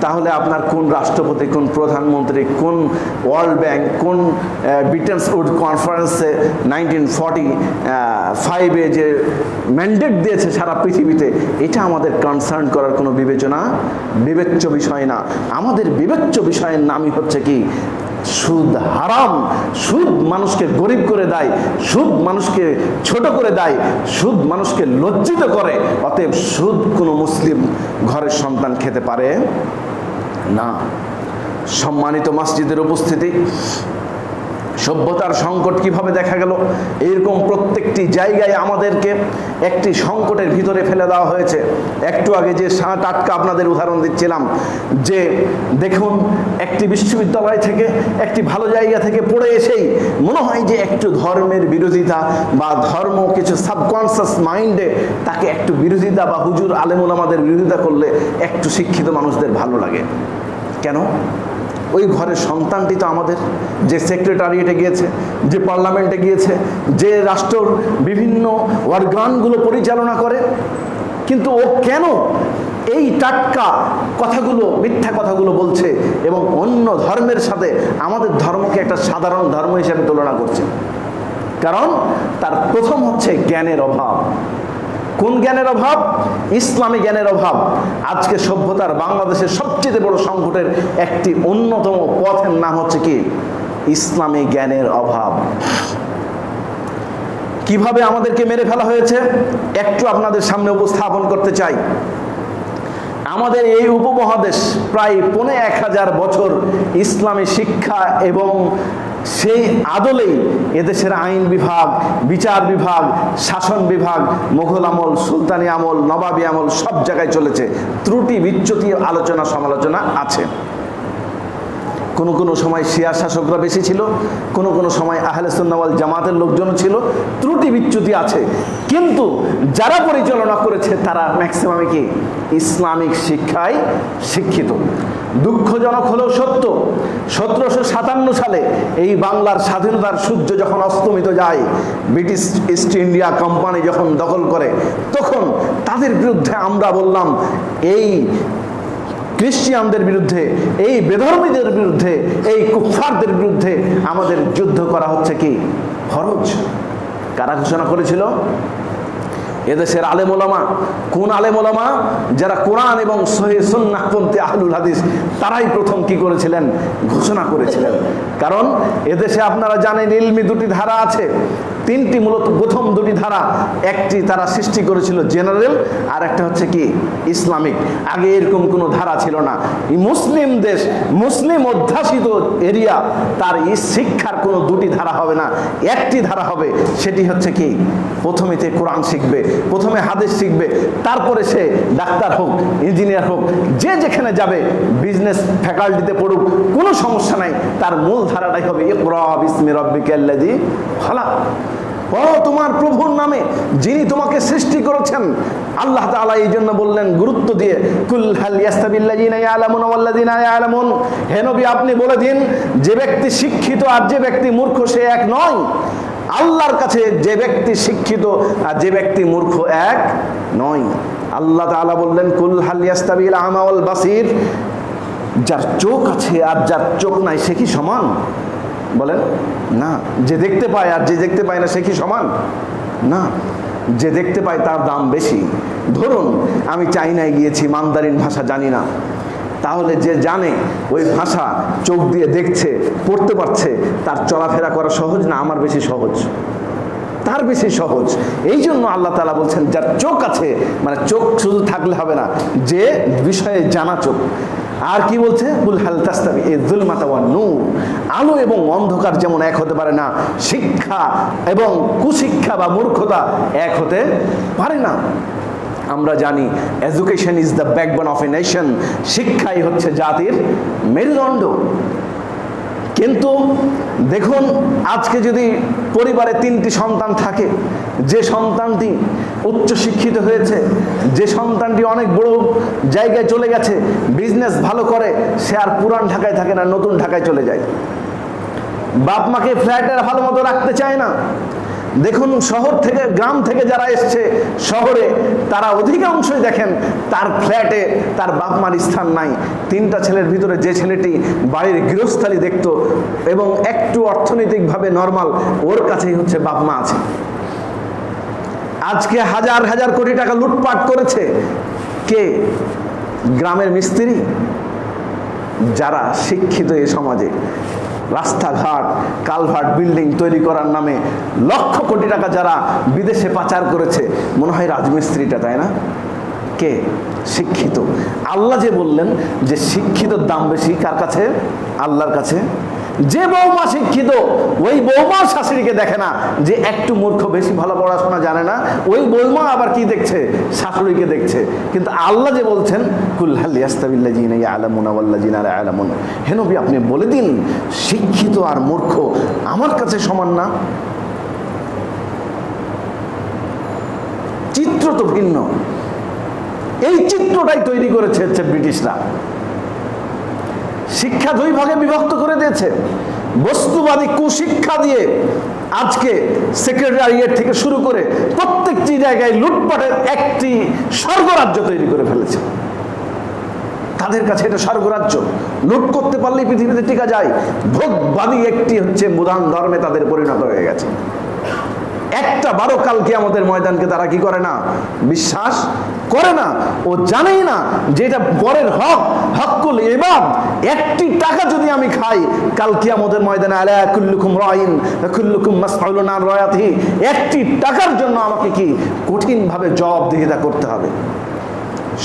তাহলে আপনার কোন রাষ্ট্রপতি, কোন প্রধানমন্ত্রী, কোন ওয়ার্ল্ড ব্যাংক, কোন ব্রিটেন্স উড কনফারেন্সে 1945-এ যে ম্যান্ডেট দিয়েছে সারা পৃথিবীতে, এটা আমাদের কনসার্ন করার কোনো বিবেচ্য বিষয় না। আমাদের বিবেচ্য বিষয়ের নামই হচ্ছে কি? সুদ হারাম। সুদ মানুষকে গরিব করে দেয়, সুদ মানুষকে ছোট করে দেয়, সুদ মানুষকে লজ্জিত করে। অতএব সুদ কোনো মুসলিম ঘরের সন্তান খেতে পারে না। সম্মানিত মসজিদের উপস্থিতি, সভ্যতার সংকট কিভাবে দেখা গেল? এরকম প্রত্যেকটি জায়গায় আমাদেরকে একটি সংকটের ভিতরে ফেলে দেওয়া হয়েছে। একটু আগে যে টাটকা আপনাদের উদাহরণ দিচ্ছিলাম, যে দেখুন একটি বিশ্ববিদ্যালয় থেকে, একটি ভালো জায়গা থেকে পড়ে এসেই মনে হয় যে একটু ধর্মের বিরোধিতা বা ধর্ম কিছু সাবকনসিয়াস মাইন্ডে তাকে একটু বিরোধিতা বা হুজুর আলেম ওলামাদের বিরোধিতা করলে একটু শিক্ষিত মানুষদের ভালো লাগে। কেন? ওই ঘরের সন্তানটি তো আমাদের, যে সেক্রেটারিয়েটে গিয়েছে, যে পার্লামেন্টে গিয়েছে, যে রাষ্ট্রের বিভিন্ন অর্গানগুলো পরিচালনা করে, কিন্তু ও কেন এই টাটকা কথাগুলো, মিথ্যা কথাগুলো বলছে এবং অন্য ধর্মের সাথে আমাদের ধর্মকে একটা সাধারণ ধর্ম হিসেবে তুলনা করছে? কারণ তার প্রথম হচ্ছে জ্ঞানের অভাব। কোন জ্ঞানের অভাব? ইসলামী জ্ঞানের অভাব। আজকে সভ্যতার বাংলাদেশের সবচেয়ে বড় সংকটের একটি অন্যতম পথের নাম হচ্ছে কি? ইসলামী জ্ঞানের অভাব। কিভাবে আমাদেরকে মেরে ফেলা হয়েছে একটু আপনাদের সামনে উপস্থাপন করতে চাই। আমাদের এই উপমহাদেশ প্রায় 15,000 বছর ইসলামী শিক্ষা এবং সেই আদলেই এদেশের আইন বিভাগ, বিচার বিভাগ, শাসন বিভাগ মোগল আমল, সুলতানি আমল, নবাবী আমল সব জায়গায় চলেছে। ত্রুটি বিচ্যুতি আলোচনা সমালোচনা আছে। কোনো কোনো সময় শিয়া শাসকরা বেশি ছিল, কোনো কোনো সময় আহলে সুন্নাহ ওয়াল জামাতের লোকজনও ছিল। ত্রুটি বিচ্যুতি আছে, কিন্তু যারা পরিচালনা করেছে তারা ম্যাক্সিমামে কি ইসলামিক শিক্ষায় শিক্ষিত। দুঃখজনক হলেও সত্য, 1757 সালে এই বাংলার স্বাধীনতার সূর্য যখন অস্তমিত যায়, ব্রিটিশ ইস্ট ইন্ডিয়া কোম্পানি যখন দখল করে, তখন তাদের বিরুদ্ধে আমরা বললাম, এই খ্রিস্টিয়ানদের বিরুদ্ধে, এই বেধর্মীদের বিরুদ্ধে, এই কুফফারদের বিরুদ্ধে আমাদের যুদ্ধ করা হচ্ছে কি ফরজ। কারা ঘোষণা করেছিল? এদেশের আলেম ওলামা। কোন আলেম ওলামা? যারা কোরআন এবং সহিহ সুন্নাহপন্থী আহলুল হাদিস, তারাই প্রথম কি করেছিলেন? ঘোষণা করেছিলেন। কারণ এদেশে আপনারা জানেন ইলমি দুটি ধারা আছে, তিনটি মূলত। প্রথম দুটি ধারা, একটি তারা সৃষ্টি করেছিল জেনারেল, আর একটা হচ্ছে কি ইসলামিক। আগে এরকম কোনো ধারা ছিল না। মুসলিম দেশ, মুসলিম অধ্যাসিত এরিয়া, তার এই শিক্ষার কোনো দুটি ধারা হবে না, একটি ধারা হবে। সেটি হচ্ছে কি প্রথমেতে কোরআন শিখবে, প্রথমে হাদিস শিখবে, তারপরে সে ডাক্তার হোক, ইঞ্জিনিয়ার হোক, যে যেখানে যাবে, বিজনেস ফ্যাকাল্টিতে পড়ুক, কোনো সমস্যা নাই। তার মূল ধারাটাই হবে ইকরা বিসমি রাব্বিকাল্লাযী খালাক। পড়ো তোমার প্রভুর নামে, যিনি তোমাকে সৃষ্টি করেছেন। আল্লাহ তাআলা এই জন্য বললেন গুরুত্ব দিয়ে, কুল হাল ইয়াস্তাবিল্লাযীনা ইয়ালামুনা ওয়াল্লাযীনা লা ইয়ালামুন। হে নবী, আপনি বলে দিন, যে ব্যক্তি শিক্ষিত আর যে ব্যক্তি মূর্খ সে এক নয়। আল্লাহর কাছে যে ব্যক্তি শিক্ষিত আর যে ব্যক্তি মূর্খ এক নয়। আল্লাহ তাআলা বললেন, কুল হাল ইয়াস্তাবিল আমা ওয়াল বাসীর। যার চোখ আছে আর যার চোখ নাই সে কি সমান? বলেন না। যে দেখতে পায় আর যে দেখতে পায় না সে কি সমান? না। যে দেখতে পায় তার দাম বেশি। ধরুন আমি চাইনায় গিয়েছি, মান্দারিন ভাষা জানি না, তাহলে যে জানে ওই ভাষা, চোখ দিয়ে দেখছে, পড়তে পারছে, তার চলাফেরা করা সহজ না আমার বেশি সহজ? তার বেশি সহজ। এই জন্য আল্লাহ তাআলা বলছেন যার চোখ আছে, মানে চোখ শুধু থাকলে হবে না, যে বিষয়ে জানা চোখ। আর কি বলছে? কুল হাল তাস্তাবি যুলমাতা ওয়ান নূর। আলো এবং অন্ধকার যেমন এক হতে পারে না, শিক্ষা এবং কুশিক্ষা বা মূর্খতা এক হতে পারে না। আমরা জানি education is the backbone of a nation. শিক্ষাই হচ্ছে জাতির মেরুদণ্ড। কিন্তু দেখুন, আজকে যদি পরিবারে 3টি সন্তান থাকে, যে সন্তানটি উচ্চ শিক্ষিত হয়েছে, যে সন্তানটি অনেক বড় জায়গায় চলে গেছে, বিজনেস ভালো করে, সে আর পুরান ঢাকায় থাকে না, নতুন ঢাকায় চলে যায়। বাপ মাকে ফ্ল্যাটে ভালো মতো রাখতে চায় না। দেখুন, শহর থেকে, গ্রাম থেকে যারা এসছে শহরে, তারা অধিকাংশই দেখেন তার ফ্ল্যাটে তার বাপ মার স্থান নাই। 3টা ছেলের ভিতরে যে ছেলেটি বাড়ির গৃহস্থালী দেখতো এবং একটু অর্থনৈতিকভাবে নর্মাল, ওর কাছেই হচ্ছে বাপ মা আছে। আজকে হাজার হাজার কোটি টাকা লুটপাট করেছে কে? গ্রামের মিস্ত্রি। যারা শিক্ষিত এই সমাজে, রাস্তাঘাট, কালভার্ট, বিল্ডিং তৈরি করার নামে লক্ষ কোটি টাকা যারা বিদেশে পাচার করেছে, মনে হয় রাজমিস্ত্রিটা, তাই না? কে? শিক্ষিত। আল্লাহ যে বললেন যে শিক্ষিতর দাম বেশি কার কাছে? আল্লাহর কাছে। যে বৌমা শিক্ষিত, ওই বৌমার শাশুড়িকে দেখে না যে একটু মূর্খ, বেশি ভালো পড়াশোনা জানে না, ওই বৌমা আবার কি দেখছে? শাশুড়িকে দেখছে। কিন্তু আল্লাহ যে বলছেন কুল হাল ইয়াস্তাবিল্লাযীনা ইয়ালামুনা ওয়াল্লাযীনা লা ইয়ালামুন, হে নবী আপনি বলে দিন, শিক্ষিত আর মূর্খ আমার কাছে সমান না। চিত্র তো ভিন্ন। এই চিত্রটাই তৈরি করেছে হচ্ছে ব্রিটিশরা। শিক্ষা 2 ভাগে বিভক্ত করে দিয়েছে। বস্তুবাদী কুশিক্ষা দিয়ে আজকে সেক্রেটারিয়েট থেকে শুরু করে প্রত্যেকটি জায়গায় লুটপাটের একটি স্বর্গরাজ্য তৈরি করে ফেলেছে। তাদের কাছে এটা স্বর্গরাজ্য। লুট করতে পারলেই পৃথিবীতে টিকা যায়। ভোগবাদী একটি হচ্ছে মুদান ধর্মে তাদের পরিণত হয়ে গেছে। একটা 12 কাল কিয়ামতের ময়দানকে তারা কি করে না? বিশ্বাস করে না। ও জানেই না যে এটা পরের হক, হকুল ইবাদ। একটি টাকা যদি আমি খাই, কাল কিয়ামতের ময়দানে আলা কুল্লুকুম রাইন ওয়া কুল্লুকুম মাসউলুন আন রায়াতিহি, একটি টাকার জন্য আমাকে কি কঠিন ভাবে জবাবদিহিতা করতে হবে।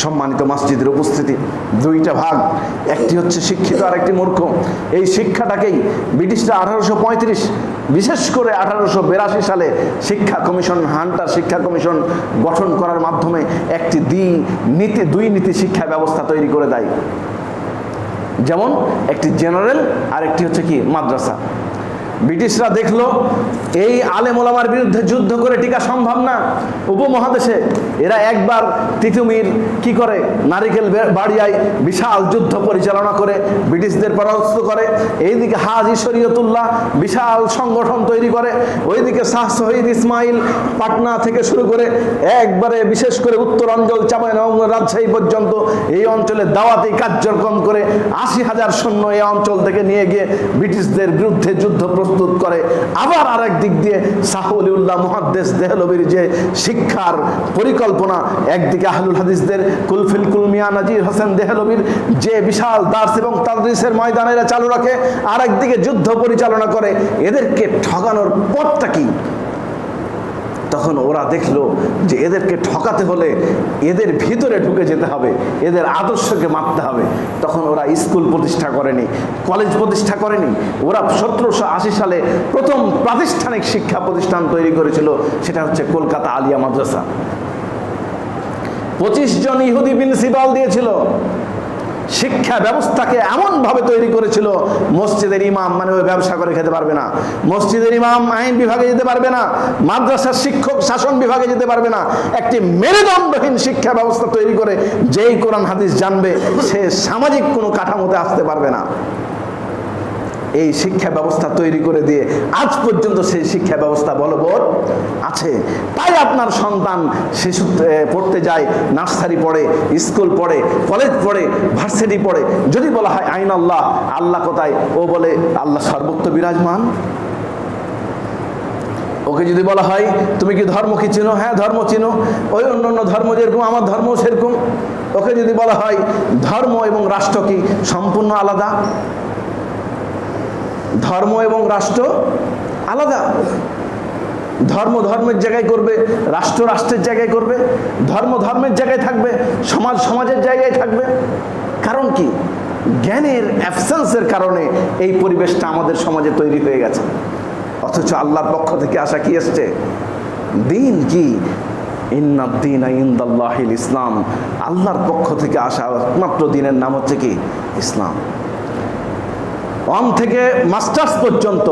সম্মানিত মসজিদের উপস্থিতি, দুইটা ভাগ, একটি হচ্ছে শিক্ষিত আর একটি মূর্খ। এই শিক্ষাটাকেই ব্রিটিশরা 1835 বিশেষ করে 1882 সালে শিক্ষা কমিশন, হান্টার শিক্ষা কমিশন গঠন করার মাধ্যমে একটি দুই নীতি শিক্ষা ব্যবস্থা তৈরি করে দেয়। যেমন একটি জেনারেল আর একটি হচ্ছে কি মাদ্রাসা। ব্রিটিশরা দেখলো এই আলেম ওলামার বিরুদ্ধে যুদ্ধ করে টিকা সম্ভব না উপমহাদেশে। এরা একবার তিতুমির কি করে, নারিকেল বাড়িয়ায় বিশাল যুদ্ধ পরিচালনা করে ব্রিটিশদের পরাস্ত করে। এইদিকে হাজি শরীয়তুল্লাহ বিশাল সংগঠন তৈরি করে, ওইদিকে শাহ শহীদ ইসমাইল পাটনা থেকে শুরু করে একবারে বিশেষ করে উত্তরাঞ্চল চাঁপাইনবাবগঞ্জ রাজশাহী পর্যন্ত এই অঞ্চলে দাওয়াতি কার্যক্রম করে 80,000 সৈন্য এই অঞ্চল থেকে নিয়ে গিয়ে ব্রিটিশদের বিরুদ্ধে যুদ্ধ প্রস্তুত করে। আবার আরেক দিক দিয়ে শাহ ওলিউল্লাহ মুহাদ্দিস দেহলভির যে শিক্ষার পরিকল্পনা, একদিকে আহলুল হাদিসদের কুলফিল কুলমিয়া নাজির হোসেন দেহলভির যে বিশাল দার্স এবং তাদরিসের ময়দানেরা চালু রাখে, আর একদিকে যুদ্ধ পরিচালনা করে। এদেরকে ঠকানোর পথটা কি? তখন ওরা দেখলো যে এদেরকে ঠকাতে হলে এদের ভিতরে ঢুকে যেতে হবে, এদের আদর্শকে মাপতে হবে। তখন ওরা স্কুল প্রতিষ্ঠা করেনি, কলেজ প্রতিষ্ঠা করেনি। ওরা 1780 সালে প্রথম প্রাতিষ্ঠানিক শিক্ষা প্রতিষ্ঠান তৈরি করেছিল, সেটা হচ্ছে কলকাতা আলিয়া মাদ্রাসা। 25 জন ইহুদি প্রিন্সিপাল দিয়েছিল। শিক্ষা ব্যবস্থাকে এমন ভাবে তৈরি করেছিল, মসজিদের ইমাম মানে ওই ব্যবসা করে খেতে পারবে না, মসজিদের ইমাম আইন বিভাগে যেতে পারবে না, মাদ্রাসার শিক্ষক শাসন বিভাগে যেতে পারবে না। একটি মেরুদণ্ডহীন শিক্ষা ব্যবস্থা তৈরি করে যেই কোরআন হাদিস জানবে সে সামাজিক কোনো কাঠামোতে আসতে পারবে না। এই শিক্ষা ব্যবস্থা তৈরি করে দিয়ে আজ পর্যন্ত সেই শিক্ষা ব্যবস্থা বলবৎ আছে। তাই আপনার সন্তান শিশু পড়তে যায়, নার্সারি পড়ে, স্কুল পড়ে, কলেজ পড়ে, ভার্সিটি পড়ে, যদি বলা হয় আইন আল্লাহ, আল্লাহ কোথায়? ও বলে আল্লাহ সর্বত্র বিরাজমান। ওকে যদি বলা হয় তুমি কি ধর্ম কি চিনো? হ্যাঁ ধর্ম চিনো, ওই অন্য ধর্ম যেরকম আমার ধর্ম সেরকম। ওকে যদি বলা হয় ধর্ম এবং রাষ্ট্র কি সম্পূর্ণ আলাদা, ধর্ম এবং রাষ্ট্র আলাদা। ধর্ম ধর্মের জায়গায় করবে, রাষ্ট্র রাষ্ট্রের জায়গায় করবে, ধর্ম ধর্মের জায়গায় থাকবে, সমাজ সমাজের জায়গায় থাকবে। কারণ কি? জ্ঞানের অ্যাবসেন্সের কারণে এই পরিবেশটা আমাদের সমাজে তৈরি হয়ে গেছে। অথচ আল্লাহর পক্ষ থেকে আসা কি এসছে? দিন কি? ইন্নাদ-দীনা ইনদাল্লাহিল ইসলাম। আল্লাহর পক্ষ থেকে আসা একমাত্র দিনের নাম হচ্ছে কি? ইসলাম। 1 থেকে মাস্টার্স পর্যন্ত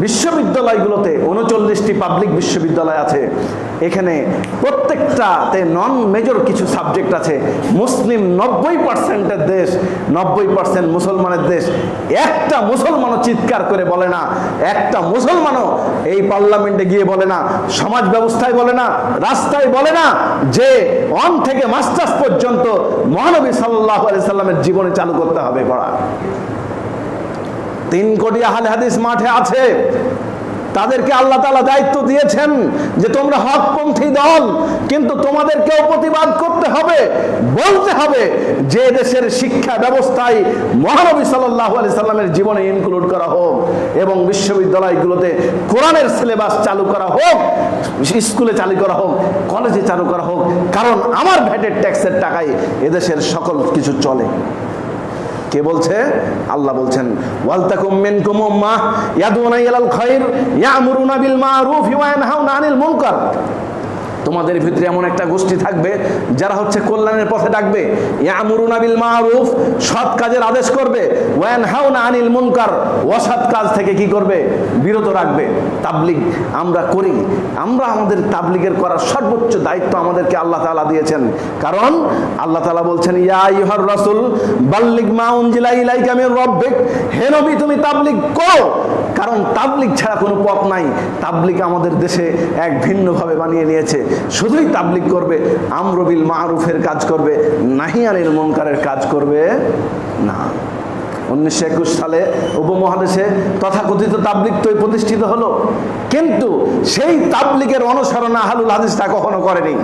বিশ্ববিদ্যালয়গুলোতে 39টি পাবলিক বিশ্ববিদ্যালয় আছে। এখানে প্রত্যেকটাতে নন মেজর কিছু সাবজেক্ট আছে। মুসলিম 90%-এর দেশ, 90% মুসলমানের দেশ। একটা মুসলমানও চিৎকার করে বলে না, একটা মুসলমানও এই পার্লামেন্টে গিয়ে বলে না, সমাজ ব্যবস্থায় বলে না, রাস্তায় বলে না যে 1 থেকে মাস্টার্স পর্যন্ত মহানবী সাল্লাল্লাহু আলাইহি সাল্লামের জীবনে চালু করতে হবে পড়া। 3 কোটি আহলে হাদিস মাঠে আছে, তাদেরকে আল্লাহ তাআলা দায়িত্ব দিয়েছেন যে তোমরা হকপন্থী দল, কিন্তু তোমাদেরকেও প্রতিবাদ করতে হবে, বলতে হবে যে দেশের শিক্ষা ব্যবস্থায় মহানবী সাল্লাল্লাহু আলাইহি সাল্লামের জীবনে ইনক্লুড করা হোক এবং বিশ্ববিদ্যালয়গুলোতে কোরআনের সিলেবাস চালু করা হোক, স্কুলে চালু করা হোক, কলেজে চালু করা হোক। কারণ আমার ভ্যাটের ট্যাক্সের টাকায় এদেশের সকল কিছু চলে। কে বলছে? আল্লাহ বলছেন ওয়ালতাকুম মিনকুম উম্মাহ ইয়াদউনা ইলাল খায়র ইয়ামুরুনা বিল মারুফ ওয়া ইয়ানহাউনা আনিল মুনকার। তোমাদের ভিতরে এমন একটা গোষ্ঠী থাকবে যারা হচ্ছে কল্যাণের পথে ডাকবে, ইয়ামুরুনা বিল মারুফ সৎ কাজের আদেশ করবে, ওয়া ইয়ানহাউনা আনিল মুনকার অসৎ কাজ থেকে কি করবে? বিরত রাখবে। তাবলীগ আমরা করি, আমরা আমাদের তাবলীগের করার সর্বোচ্চ দায়িত্ব আমাদেরকে আল্লাহ তাআলা দিয়েছেন। কারণ আল্লাহ তাআলা বলছেন ইয়া আইয়ুহার রাসূল বাল্লিগ মা উনজিলা ইলাইকা মির রাব্বিক, হে নবী তুমি তাবলীগ করো। কারণ তাবলীগ ছাড়া কোনো পথ নাই। তাবলীগ আমাদের দেশে এক ভিন্নভাবে বানিয়ে নিয়েছে। শুধুই তাবলীগ করবে, আমর বিল মারুফের কাজ করবে, নাহি আনিল মুনকারের কাজ করবে না। 1921 সালে উপমহাদেশে তথাকথিত তাবলীগ তো প্রতিষ্ঠিত হলো, কিন্তু সেই তাবলীগের অনুসরণ আহলুল হাদিসরা কখনো করেনি।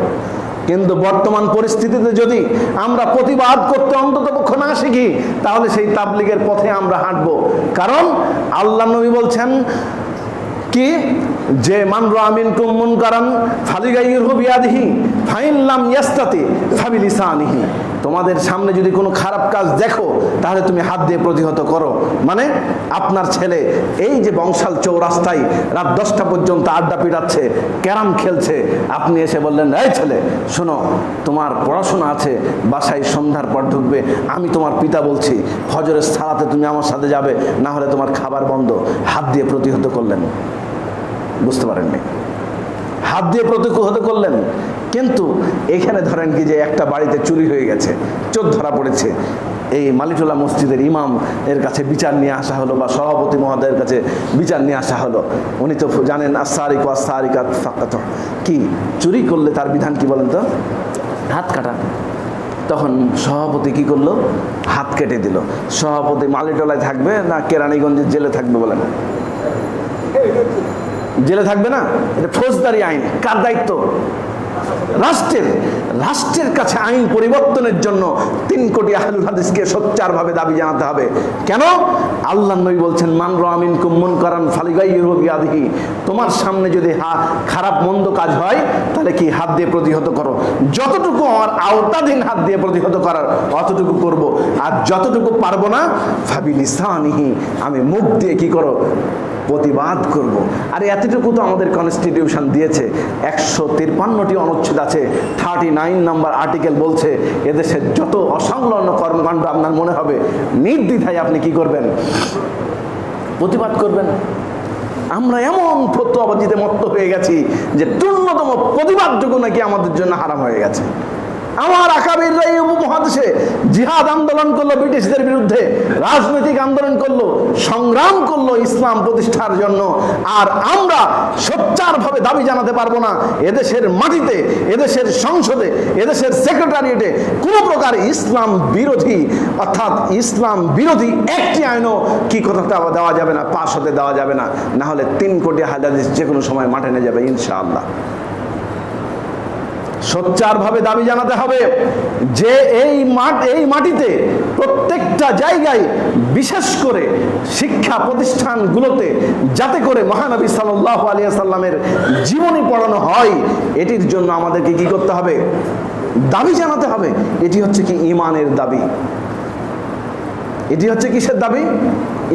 কিন্তু বর্তমান পরিস্থিতিতে যদি আমরা প্রতিবাদ করতে অন্ততপক্ষ না শিখি, তাহলে সেই তাবলীগের পথে আমরা হাঁটবো। কারণ আল্লাহ নবী বলছেন কি যে মান রাআ মিনকুম মুনকারান ফালিগাইয়িরহু বিয়াদিহি ফাইন লাম ইয়াস্তাতি ফাবিলিসানিহি, তোমাদের সামনে যদি কোনো খারাপ কাজ দেখো তাহলে তুমি হাত দিয়ে প্রতিহত করো। মানে আপনার ছেলে এই যে বংশাল চৌরাস্তায় রাত 10টা পর্যন্ত আড্ডা পিটাচ্ছে, ক্যারাম খেলছে, আপনি এসে বললেন এই ছেলে শোনো, তোমার পড়াশোনা আছে, বাসায় সন্ধ্যার পর ঢুকবে, আমি তোমার পিতা বলছি ফজরের সালাতে তুমি আমার সাথে যাবে, না হলে তোমার খাবার বন্ধ। হাত দিয়ে প্রতিহত করলেন, বুঝতে পারেননি, হাত দিয়ে প্রতিহত করলেন। কিন্তু এখানে ধরেন কি যে একটা বাড়িতে চুরি হয়ে গেছে, চোর ধরা পড়েছে, এই মালিটোলা মসজিদের ইমাম এর কাছে বিচার নিয়ে আসা হলো, বা সভাপতি মহোদয়ের কাছে বিচার নিয়ে আসা হলো। উনি তো জানেন আস-সারিকু আস-সারিকাতু ফাক্কাতু, কি চুরি করলে তার বিধান কি বলেন তো? হাত কাটা। তখন সভাপতি কি করলো? হাত কেটে দিল। সভাপতি মালিটোলায় থাকবে না কেরানীগঞ্জের জেলে থাকবে বলেন? জেলে থাকবে না? এটা ফৌজদারি আইন। কার দায়িত্ব? রাষ্ট্রের। রাষ্ট্রের কাছে আইন পরিবর্তনের জন্য 3 কোটি আহলুল হাদিসকে সোচ্চারভাবে দাবি জানাতে হবে। কেন? আল্লাহর নবী বলছেন মান রাআ মিনকুম মুনকারান ফালিগাইয়িরহু বিয়াদিহি, তোমার সামনে যদি খারাপ মন্দ কাজ হয় তাহলে কি হাত দিয়ে প্রতিহত করো। যতটুকু আমার আওতাধীন হাত দিয়ে প্রতিহত করার অতটুকু করব, আর যতটুকু পারবো না ফাবিলিসানিহি, আমি মুখ দিয়ে কি করো? প্রতিবাদ করব। আর এতটুকু তো আমাদের কনস্টিটিউশন দিয়েছে, 153টি অনুচ্ছেদ আছে, 39 নম্বর আর্টিকেল বলছে এদেশের যত অসংলগ্ন কর্মকাণ্ড আপনার মনে হবে নির্দ্বিধায় আপনি কি করবেন? প্রতিবাদ করবেন। আমরা এমন ফতোয়াবাজিতে মত্ত হয়ে গেছি যে ন্যূনতম প্রতিবাদটুকু নাকি আমাদের জন্য হারাম হয়ে গেছে। আমার আকাবিররা এই উপমহাদেশে জিহাদ আন্দোলন করলো ব্রিটিশদের বিরুদ্ধে, রাজনৈতিক আন্দোলন করলো, সংগ্রাম করলো ইসলাম প্রতিষ্ঠার জন্য। আর আমরা সোচ্চারভাবে দাবি জানাতে পারবো না এদেশের মাটিতে, এদেশের সংসদে, এদেশের সেক্রেটারিয়েটে কোনো প্রকার ইসলাম বিরোধী, অর্থাৎ ইসলাম বিরোধী একটি আইনও কি কথা দেওয়া যাবে না, পাশ হতে দেওয়া যাবে না, না হলে 3 কোটি হাদিস যে কোনো সময় মাঠে নিয়ে যাবে ইনশাআল্লাহ। সোচ্চারভাবে দাবি জানাতে হবে যে এই মাটিতে প্রত্যেকটা জায়গায়, বিশেষ করে শিক্ষা প্রতিষ্ঠানগুলোতে যাতে করে মহানবী সাল্লাল্লাহু আলাইহি সাল্লামের জীবনী পড়ানো হয়, এটির জন্য আমাদেরকে কি করতে হবে? দাবি জানাতে হবে। এটি হচ্ছে কি ঈমানের দাবি। এটি হচ্ছে কিসের দাবি?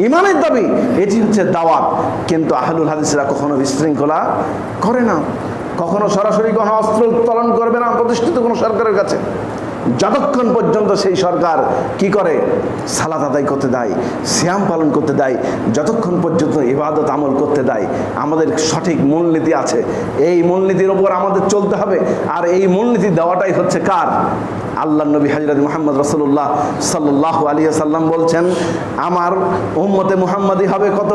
ঈমানের দাবি। এটি হচ্ছে দাওয়াত। কিন্তু আহলুল হাদিসরা কখনো বিশৃঙ্খলা করে না, কখনো সরাসরি কোনো অস্ত্র উত্তোলন করবে না প্রতিষ্ঠিত কোনো সরকারের কাছে, যতক্ষণ পর্যন্ত সেই সরকার কি করে? সালাত আদায় করতে দেয়, সিয়াম পালন করতে দেয়, যতক্ষণ পর্যন্ত ইবাদত আমল করতে দেয়। আমাদের সঠিক মূলনীতি আছে, এই মূলনীতির ওপর আমাদের চলতে হবে। আর এই মূলনীতি দেওয়াটাই হচ্ছে কার? আল্লাহর নবী হযরত মুহাম্মদ রাসূলুল্লাহ সাল্লাল্লাহু আলাইহি সাল্লাম বলছেন আমার উম্মতে মুহাম্মাদি হবে কত?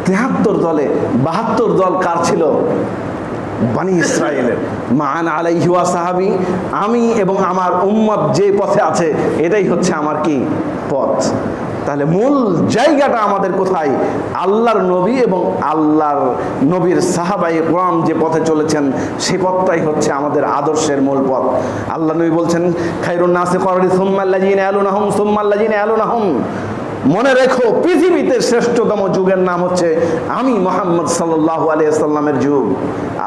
73 দলে। 72 দল কার ছিল? বনি ইসরায়েলের। মান আলাইহি ওয়া সাহাবী, আমি এবং আমার উম্মত যে পথে আছে এটাই হচ্ছে আমার কি পথ। তাহলে মূল জায়গাটা আমাদের কোথায়? আল্লাহর নবী এবং আল্লাহর নবীর সাহাবায়ে কেরাম যে পথে চলেছেন সেই পথটাই হচ্ছে আমাদের আদর্শের মূল পথ। আল্লাহ নবী বলছেন খায়রুন নাসি কওলি সুম্মাল্লাযিনা ইয়ালুনাহুম সুম্মাল্লাযিনা ইয়ালুনাহুম, মনে রেখো পৃথিবীতে শ্রেষ্ঠতম যুগের নাম হচ্ছে আমি মুহাম্মদ সাল্লাল্লাহু আলাইহি সাল্লামের যুগ।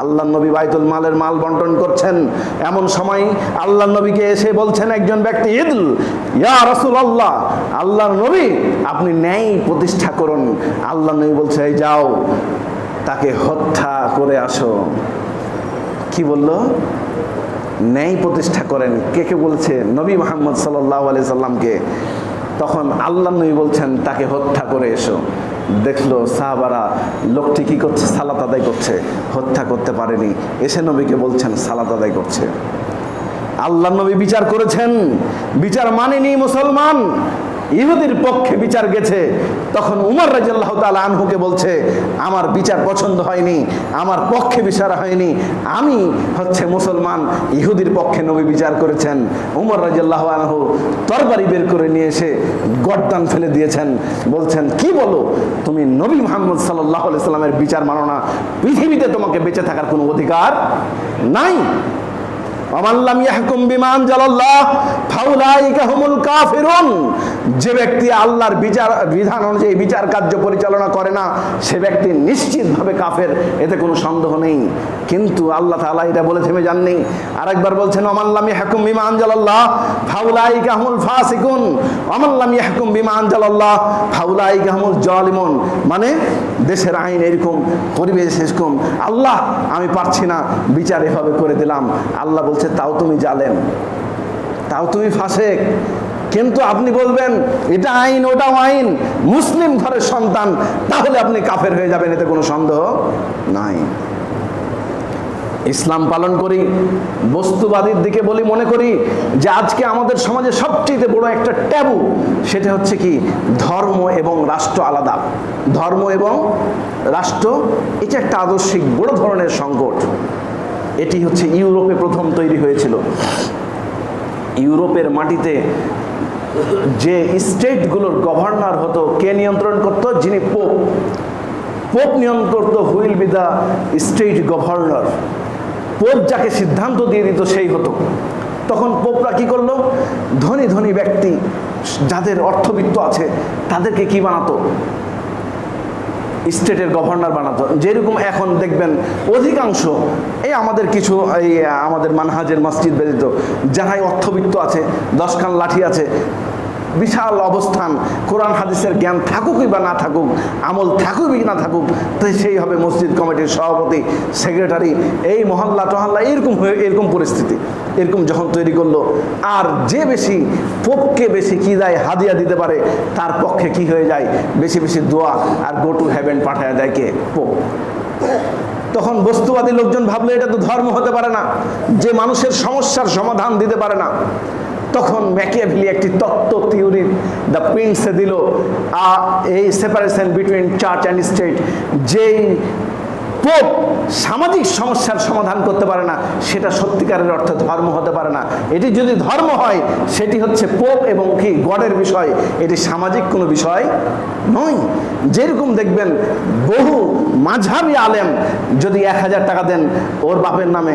আল্লাহর নবী বাইতুল মালের মাল বন্টন করছেন, এমন সময় আল্লাহর নবীকে এসে বলছেন একজন ব্যক্তি, ইদল ইয়া রাসূলুল্লাহ, আল্লাহর নবী আপনি ন্যায় প্রতিষ্ঠা করুন। আল্লাহর নবী বলছে এই যাও তাকে হত্যা করে আসো। কি বলল? ন্যায় প্রতিষ্ঠা করেন। কে কে বলছে? নবী মুহাম্মদ সাল্লাল্লাহু আলাইহি সাল্লামকে। তখন আল্লাহ নবী বলছেন তাকে হত্যা করে এসো। দেখলো সাহাবারা লোকটি কি করছে? সালাত আদায় করছে। হত্যা করতে পারেনি, এসে নবীকে বলছেন সালাত আদায় করছে। আল্লাহ নবী বিচার করেছেন, বিচার মানেনি মুসলমান, ইহুদির পক্ষে বিচার গেছে। তখন উমর রাদিয়াল্লাহু তাআলা আনহুকে বলছে আমার বিচার পছন্দ হয়নি, আমার পক্ষে বিচার হয়নি, আমি হচ্ছে মুসলমান, ইহুদির পক্ষে নবী বিচার করেছেন। উমর রাদিয়াল্লাহু আনহু তরবারি বের করে নিয়ে এসে গর্দান ফেলে দিয়েছেন, বলছেন কি বলো তুমি নবী মুহাম্মদ সাল্লাল্লাহু আলাইহি সাল্লামের বিচার মানো না, পৃথিবীতে তোমাকে বেঁচে থাকার কোনো অধিকার নাই। ওয়ামান লাম ইয়াহকুম বিমা আনজালাল্লাহ ফাউলাইকা হুমুল কাফিরুন। যে ব্যক্তি আল্লাহর বিধান অনুযায়ী বিচার কার্য পরিচালনা করে না, সে ব্যক্তি নিশ্চিতভাবে কাফের, এতে কোনো সন্দেহ নেই। কিন্তু আল্লাহ তাআলা এটা বলে থেমে যাননি, আরেকবার বলছেন ওয়ামান লাম ইয়াহকুম বিমা আনজালাল্লাহ ফাউলাইকা হুমুল ফাসিকুন ওয়ামান লাম ইয়াহকুম বিমা আনজালাল্লাহ ফাউলাইকা হুমুল জালিমুন। মানে দেশের আইন এরকম, পরিবেশ এরকম, আল্লাহ আমি পারছি না, বিচার এভাবে করে দিলাম। আল্লাহ বলছে তাও তুমি জালেম, তাও তুমি ফাসেক। কিন্তু আপনি বলবেন এটা আইন ওটাও আইন, মুসলিম ঘরের সন্তান, তাহলে আপনি কাফের হয়ে যাবেন, এতে কোনো সন্দেহ নাই। ইসলাম পালন করি, বস্তুবাদীর দিকে বলি, মনে করি যে আজকে আমাদের সমাজে সবচেয়ে বড় একটা ট্যাবু, সেটা হচ্ছে কি ধর্ম এবং রাষ্ট্র আলাদা। ধর্ম এবং রাষ্ট্র এটা একটা আদর্শিক বড় ধরনের সংকট। এটি হচ্ছে ইউরোপে প্রথম তৈরি হয়েছিল। ইউরোপের মাটিতে যে স্টেটগুলোর গভর্নর হতো, কে নিয়ন্ত্রণ করতো? যিনি পোপ। পোপ নিয়ন্ত্রণ করতো, wheel B the state governor. Pope যাকে সিদ্ধান্ত দিয়ে দিত সেই হতো। তখন পোপরা কি করলো? ধনী ধনী ব্যক্তি যাদের অর্থবিত্ত আছে তাদেরকে কি বানাতো? স্টেটের গভর্নর বানাতো। যেরকম এখন দেখবেন অধিকাংশ এই আমাদের কিছু এই আমাদের মানহাজের মসজিদ ব্যতীত যারাই অর্থবিত্ত আছে, 10 খান লাঠি আছে, বিশাল অবস্থান, কোরআন হাদিসের জ্ঞান থাকুকই বা না থাকুক, আমল থাকুকই না থাকুক, তো সেই হবে মসজিদ কমিটির সভাপতি, সেক্রেটারি, এই মহল্লা টহল্লা, এরকম পরিস্থিতি। এরকম যখন তৈরি করলো, আর যে বেশি পোপকে বেশি কি দেয়, হাদিয়া দিতে পারে, তার পক্ষে কি হয়ে যায়? বেশি বেশি দোয়া আর গো টু হেভেন পাঠায় দেয় কে? পোপ। তখন বস্তুবাদী লোকজন ভাবলো এটা তো ধর্ম হতে পারে না, যে মানুষের সমস্যার সমাধান দিতে পারে না। তখন ম্যাকিয়াভেলি একটি তত্ত্ব থিওরি দ্য প্রিন্সে দিল, এই separation between church and state. যেই পোপ সামাজিক সমস্যার সমাধান করতে পারে না, সেটা সত্যিকারের অর্থে ধর্ম হতে পারে না। এটি যদি ধর্ম হয়, সেটি হচ্ছে পোপ এবং কি গডের বিষয়, এটি সামাজিক কোনো বিষয় নয়। যেরকম দেখবেন বহু মাঝহাবি আলেম যদি 1000 টাকা দেন, ওর বাপের নামে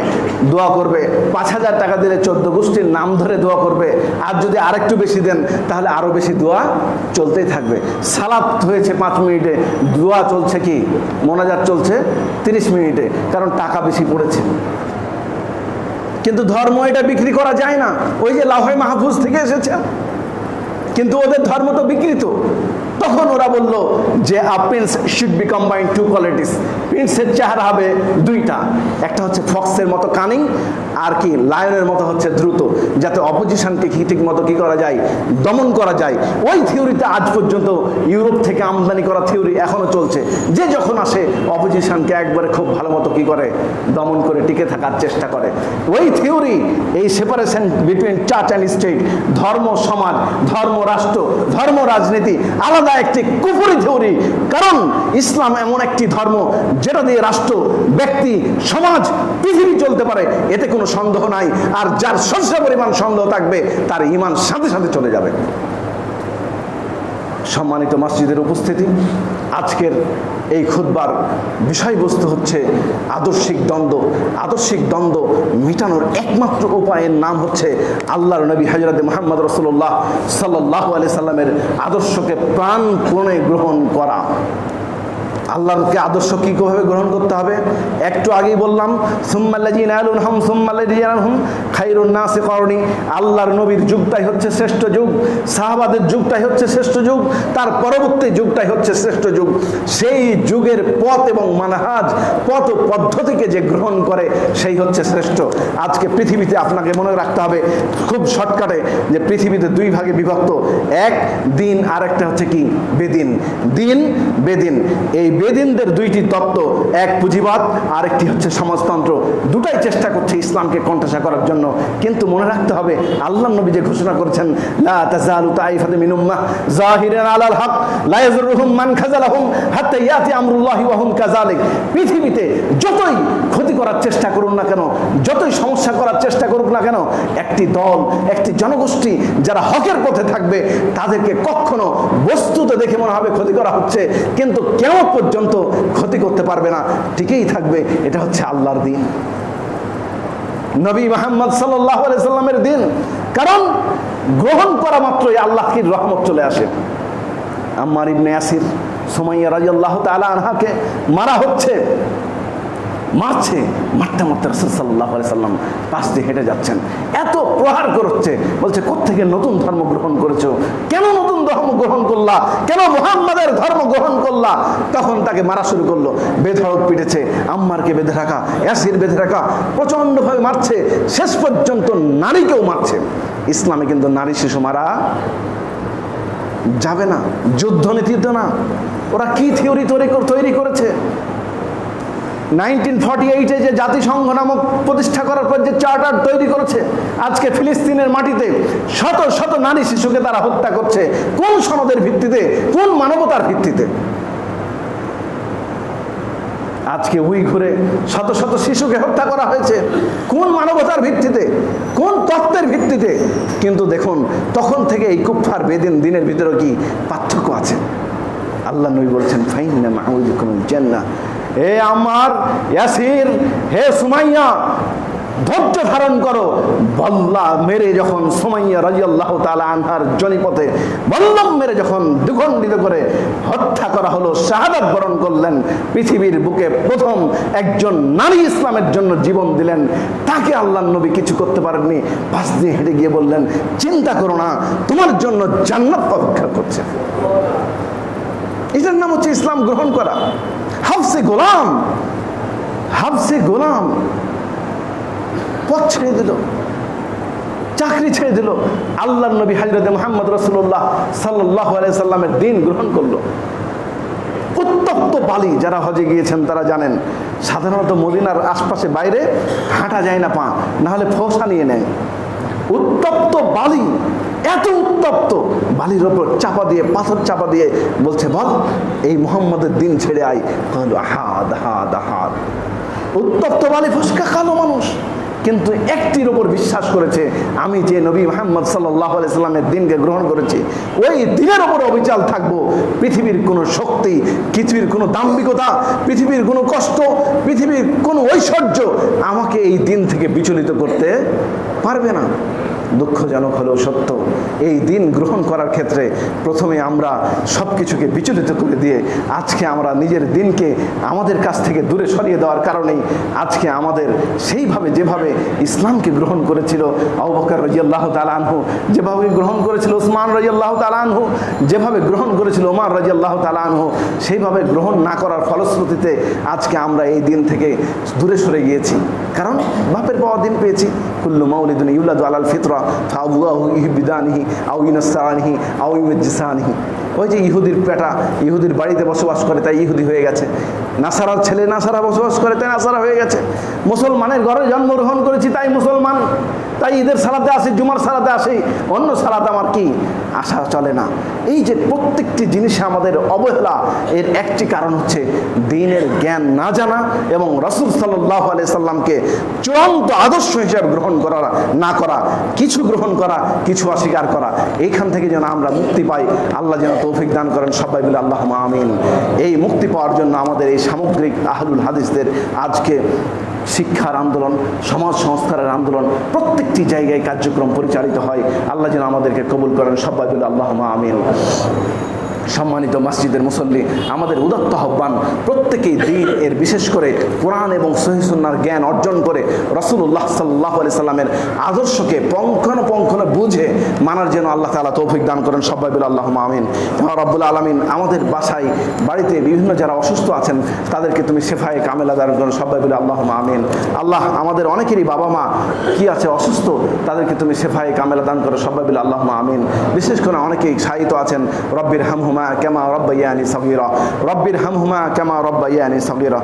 দোয়া করবে, 5000 টাকা দিলে 14 গোষ্ঠীর নাম ধরে দোয়া করবে, আর যদি আরেকটু বেশি দেন তাহলে আরো বেশি দোয়া চলতেই থাকবে। সালাত হয়েছে 5 মিনিটে, দোয়া চলছে কি মোনাজাত চলছে 30 মিনিটে, কারণ টাকা বেশি পড়েছে। কিন্তু ধর্ম এটা বিক্রি করা যায় না। ওই যে লাউহে মাহফুজ থেকে এসেছে, কিন্তু ওদের ধর্ম তো বিকৃত। তখন ওরা বলল যে prince should be combined 2 qualities. প্রিন্সের চেহারা হবে 2টা, একটা হচ্ছে ফক্সের মতো কানিং, আর কি লায়নের মতো হচ্ছে দ্রুত, যাতে অপোজিশনকে ঠিক মতো কি করা যায়, দমন করা যায়। ওই থিওরিতে আজ পর্যন্ত ইউরোপ থেকে আমদানি করা থিওরি এখনো চলছে, যে যখন আসে অপোজিশনকে একবারে খুব ভালো মতো কি করে, দমন করে টিকে থাকার চেষ্টা করে। ওই থিওরি, এই separation between church and state, ধর্ম সমাজ, ধর্ম রাষ্ট্র, ধর্ম রাজনীতি আলাদা একটি কুফরি থিওরি। কারণ ইসলাম এমন একটি ধর্ম যেটা দিয়ে রাষ্ট্র, ব্যক্তি, সমাজ, পৃথিবী চলতে পারে, এতে কোনো সন্দেহ নাই। আর যার সহ্য পরিমাণ সন্দেহ থাকবে, তার ঈমান সাথে সাথে চলে যাবে। সম্মানিত মসজিদের উপস্থিতি, আজকের এই খুতবার বিষয়বস্তু হচ্ছে আদর্শিক দ্বন্দ্ব। আদর্শিক দ্বন্দ্ব মিটানোর একমাত্র উপায়ের নাম হচ্ছে আল্লাহর নবী হযরত মুহাম্মদ রাসূলুল্লাহ সাল্লাল্লাহু আলাইহি সাল্লামের আদর্শকে প্রাণপণে গ্রহণ করা। আল্লাহকে আদর্শ কিভাবে গ্রহণ করতে হবে? একটু আগেই বললাম, সুম্মাল্লাযীনা ইয়ালুনহুম সুম্মাল্লাযীনা ইয়ালুনহুম খায়রুন নাসি করনি। আল্লাহর নবীর যুগটাই হচ্ছে শ্রেষ্ঠ যুগ, সাহাবাদের যুগটাই হচ্ছে শ্রেষ্ঠ যুগ, তার পরবর্তী যুগটাই হচ্ছে শ্রেষ্ঠ যুগ। সেই যুগের পথ এবং মানহাজ, পথ ও পদ্ধতিকে যে গ্রহণ করে, সেই হচ্ছে শ্রেষ্ঠ। আজকে পৃথিবীতে আপনাকে মনে রাখতে হবে খুব শর্টকাটে, যে পৃথিবীতে 2 ভাগে বিভক্ত, এক দিন আর একটা হচ্ছে কি বেদিন। দিন বেদিন, এই বেদিনদের 2টি তত্ত্ব, এক পুঁজিবাদ আর একটি হচ্ছে সমাজতন্ত্র। দুটাই চেষ্টা করছে ইসলামকে কণ্ঠাসা করার জন্য। কিন্তু মনে রাখতে হবে আল্লাহর নবী যে ঘোষণা করেছেন, লা তাযালু তাইফাতুম মিন উম্মাহ যাহিরান আলাল হক লা ইয়াযুরুহুম মান খাযালাহুম হাত্তা ইয়াতি আমরুল্লাহি ওয়া হুম কাযালিক। পৃথিবীতে যতই ক্ষতি করার চেষ্টা করুন না কেন, যতই সমস্যা করার চেষ্টা করুক না কেন, একটি দল, একটি জনগোষ্ঠী যারা হকের পথে থাকবে, তাদেরকে কখনো বস্তুতে দেখে মনে হবে ক্ষতি করা হচ্ছে, কিন্তু কিয়ামত পর্যন্ত ক্ষতি করতে পারবে না, টিকেই থাকবে। এটা হচ্ছে আল্লাহর দ্বীন। নবী মুহাম্মদ সাল্লাল্লাহু আলাইহি সাল্লামের দিন, কারণ গ্রহণ করা মাত্রই আল্লাহর রহমত চলে আসে। আম্মার ইবনে ইয়াসির, সুমাইয়া রাদিয়াল্লাহু তাআলা আনহাকে মারা হচ্ছে, মারতে মারতে রাসূল সাল্লাল্লাহু আলাইহি সাল্লাম পাশ দিয়ে হেঁটে যাচ্ছেন, এত প্রহার করছে, বলছে কোত্থেকে নতুন ধর্ম গ্রহণ করেছো, কেন নতুন ধর্ম গ্রহণ করলা, কেন মুহাম্মাদের ধর্ম গ্রহণ করলা। তখন তাকে মারা শুরু করলো, বেধড়ক পিটেছে, আম্মারকে বেঁধে রাখা, ইয়াসির বেঁধে রাখা, প্রচন্ডভাবে মারছে, শেষ পর্যন্ত নারীকেও মারছে। ইসলামে কিন্তু নারী শিশু মারা যাবে না, যুদ্ধনীতিতে না। ওরা কি থিওরি তৈরি করেছে, 1948-এ যে জাতিসংঘ নামক প্রতিষ্ঠা করার পর যে চার্টার তৈরি করেছে, আজকে ফিলিস্তিনের মাটিতে শত শত নারী শিশুকে তারা হত্যা করছে। কোন সনদের ভিত্তিতে, কোন মানবতার ভিত্তিতে? আজকে উইঘুরে শত শত শিশুকে হত্যা করা হয়েছে, কোন মানবতার ভিত্তিতে, কোন তত্ত্বের ভিত্তিতে? কিন্তু দেখুন, তখন থেকে এই কুফফার বেদিন দিনের ভিতরে কি পার্থক্য আছে। আল্লাহ নবী বলছেন, ফাইন্না মাউযুকুমুল জান্নাহ, হে আম্মার, ইয়াসির, হে সুমাইয়া, ধৈর্য ধারণ করো। বল্লা মেরে যখন সুমাইয়া রাদিয়াল্লাহু তাআলা আনহার জনিপথে বল্লম মেরে যখন দ্বিখণ্ডিত করে হত্যা করা হলো, শাহাদাত বরণ করলেন, পৃথিবীর বুকে প্রথম একজন নারী ইসলামের জন্য জীবন দিলেন, তাকে আল্লাহর নবী কিছু করতে পারেননি, পাশ দিয়ে হেঁটে গিয়ে বললেন, চিন্তা করো না, তোমার জন্য জান্নাত অপেক্ষা করছে। এটার নাম হচ্ছে ইসলাম গ্রহণ করা। হাফসে গোলাম পথ ছেড়ে দিল, চাকরি ছেড়ে দিল, আল্লাহর নবী হযরতে মুহাম্মদ রাসূলুল্লাহ সাল্লাল্লাহু আলাইহি সাল্লামের দ্বীন গ্রহণ করলো। উত্তপ্ত বালি, যারা হজে গিয়েছেন তারা জানেন, সাধারণত মদিনার আশপাশে বাইরে হাঁটা যায় না, পা না হলে ফোসা নিয়ে নেয়। উত্তপ্ত বালি, এত উত্তপ্ত বালির ওপর চাপা দিয়ে, পাথর চাপা দিয়ে বলছে, বল এই মুহাম্মদের দিন ছেড়ে আয়। আহাদ আহাদ আহাদ, উত্তপ্ত বালি, ফুসকা কালো মানুষ, কিন্তু একটির ওপর বিশ্বাস করেছে, আমি যে নবী মুহাম্মদ সাল্লাল্লাহু আলাইহি সাল্লামের দিনকে গ্রহণ করেছি, ওই দিনের ওপর অবিচল থাকবো। পৃথিবীর কোনো শক্তি, পৃথিবীর কোনো দাম্ভিকতা, পৃথিবীর কোনো কষ্ট, পৃথিবীর কোনো ঐশ্বর্য আমাকে এই দিন থেকে বিচলিত করতে পারবে না। দুঃখজনক হলেও সত্য, এই দিন গ্রহণ করার ক্ষেত্রে প্রথমে আমরা সব কিছুকে বিচলিত করে দিয়ে আজকে আমরা নিজের দিনকে আমাদের কাছ থেকে দূরে সরিয়ে দেওয়ার কারণেই আজকে আমাদের সেইভাবে, যেভাবে ইসলামকে গ্রহণ করেছিল আবু বকর রাদিয়াল্লাহু তাআলা আনহু, যেভাবে গ্রহণ করেছিল উসমান রাদিয়াল্লাহু তাআলা আনহু, যেভাবে গ্রহণ করেছিল ওমর রাদিয়াল্লাহু তাআলা আনহু, সেইভাবে গ্রহণ না করার ফলশ্রুতিতে আজকে আমরা এই দিন থেকে দূরে সরে গিয়েছি। কারণ বাপের পাওয়া দিন পেয়েছি। কুল্লু মাউলিদুন ইউলাদু আলাল ফিতরা ফাআবুয়াহু ইহবিদানিহি আও ইউনাসসারানিহি আও ইউমাজ্জিসানিহি। ওই যে ইহুদির পেটা ইহুদির বাড়িতে বসবাস করে তাই ইহুদি হয়ে গেছে, নাসারার ছেলে নাসারা বসবাস করে তাই নাসারা হয়ে গেছে, মুসলমানের ঘরে জন্মগ্রহণ করেছি তাই মুসলমান, তাই ঈদের সালাতে আসি, জুমার সালাতে আসি, অন্য সালাতে আমার কি আসা চলে না। এই যে প্রত্যেকটি জিনিসে আমাদের অবহেলা, এর একটি কারণ হচ্ছে দ্বীনের জ্ঞান না জানা এবং রাসূল সাল্লাল্লাহু আলাইহি সাল্লামকে চূড়ান্ত আদর্শ হিসেবে গ্রহণ করা না করা, কিছু গ্রহণ করা, কিছু অস্বীকার করা। এইখান থেকে যেন আমরা মুক্তি পাই, আল্লাহ যেন তৌফিক দান করেন, সবাই বলে আল্লাহুম্মা আমিন। এই মুক্তি পাওয়ার জন্য আমাদের এই সামগ্রিক আহলুল হাদিসদের আজকে শিক্ষার আন্দোলন, সমাজ সংস্কারের আন্দোলন, প্রত্যেকটি জায়গায় কার্যক্রম পরিচালিত হয়। আল্লাহ যেন আমাদেরকে কবুল করেন, সবাই বলে আল্লাহুম্মা আমিন। সম্মানিত মসজিদের মুসল্লি, আমাদের উদাত্ত আহ্বান, প্রত্যেকেই দ্বীন এর বিশেষ করে কোরআন এবং সহিহ সুন্নাহর জ্ঞান অর্জন করে রাসূলুল্লাহ সাল্লাল্লাহু আলাইহি সাল্লামের আদর্শকে পঙ্খানুপুঙ্খনে বুঝে মানার জন্য আল্লাহ তাআলা তৌফিক দান করেন, সবাই বলে আল্লাহুম্মা আমিন। ইয়া রাব্বুল আলামিন, আমাদের বাসায় বাড়িতে বিভিন্ন যারা অসুস্থ আছেন তাদেরকে তুমি শেফায়ে কামেলা দান করেন, সবাই বলে আল্লাহুম্মা আমিন। আল্লাহ, আমাদের অনেকেরই বাবা মা কি আছে অসুস্থ, তাদেরকে তুমি শেফায়ে কামেলা দান করো, সবাই বলে আল্লাহুম্মা আমিন। বিশেষ করে অনেকেই শায়িত আছেন, রব্বির হামহুমা কামা রব্বায়ানি সগীরা, রব্বির হামহুমা কামা রব্বায়ানি সগীরা।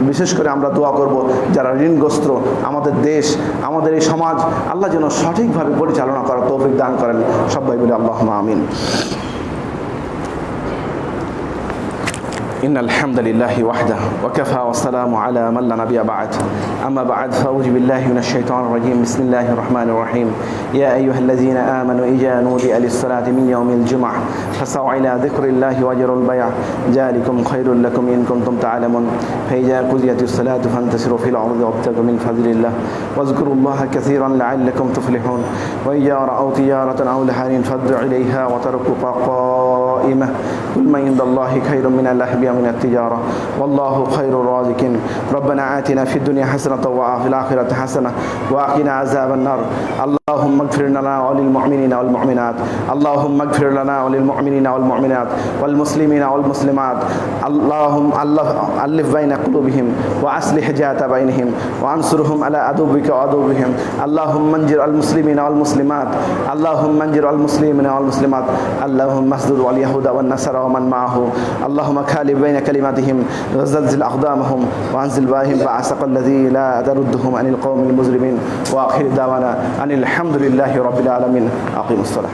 বিশেষ করে আমরা দোয়া করব যারা ঋণগ্রস্ত, আমাদের দেশ, আমাদের এই সমাজ, আল্লাহ যেন সঠিকভাবে পরিচালনা করার তৌফিক দান করেন, সবাই বলে আল্লাহুম্মা আমিন। إن الحمد لله وحده وكفى والسلام على من لا نبي بعد أما بعد فأعوذ بالله من الشيطان الرجيم بسم الله الرحمن الرحيم يا أيها الذين آمنوا إذا نودي للصلاة من يوم الجمعة فاسعوا إلى ذكر الله وذروا البيع ذلكم خير لكم إن كنتم تعلمون فإذا قضيت الصلاة فانتشروا في الأرض وابتغوا من فضل الله واذكروا الله كثيرا لعلكم تفلحون وإذا رأوا تجارة أو لهوا فادعوا إليها وتركوك قائمة قل ما عند الله خير من اللهو ومن التجارة والله خير الرازقين ربنا آتنا في الدنيا حسنة وفي الآخرة حسنة وقنا عذاب النار اللهم اغفر لنا وللمؤمنين والمؤمنات اللهم اغفر لنا وللمؤمنين والمؤمنات والمسلمين والمسلمات اللهم ألف بين قلوبهم وأصلح ذات بينهم وانصرهم على عدوك وعدوهم اللهم انجر المسلمين والمسلمات اللهم انجر المسلمين والمسلمات اللهم اسدد واليهود والنصارى ومن معه اللهم كالب بين كلماتهم وزلزل أقدامهم وأنزل بهم بعثك الذي لا تردهم عن القوم المجرمين وآخر دعوانا أن الحمد لله رب العالمين أقيموا الصلاة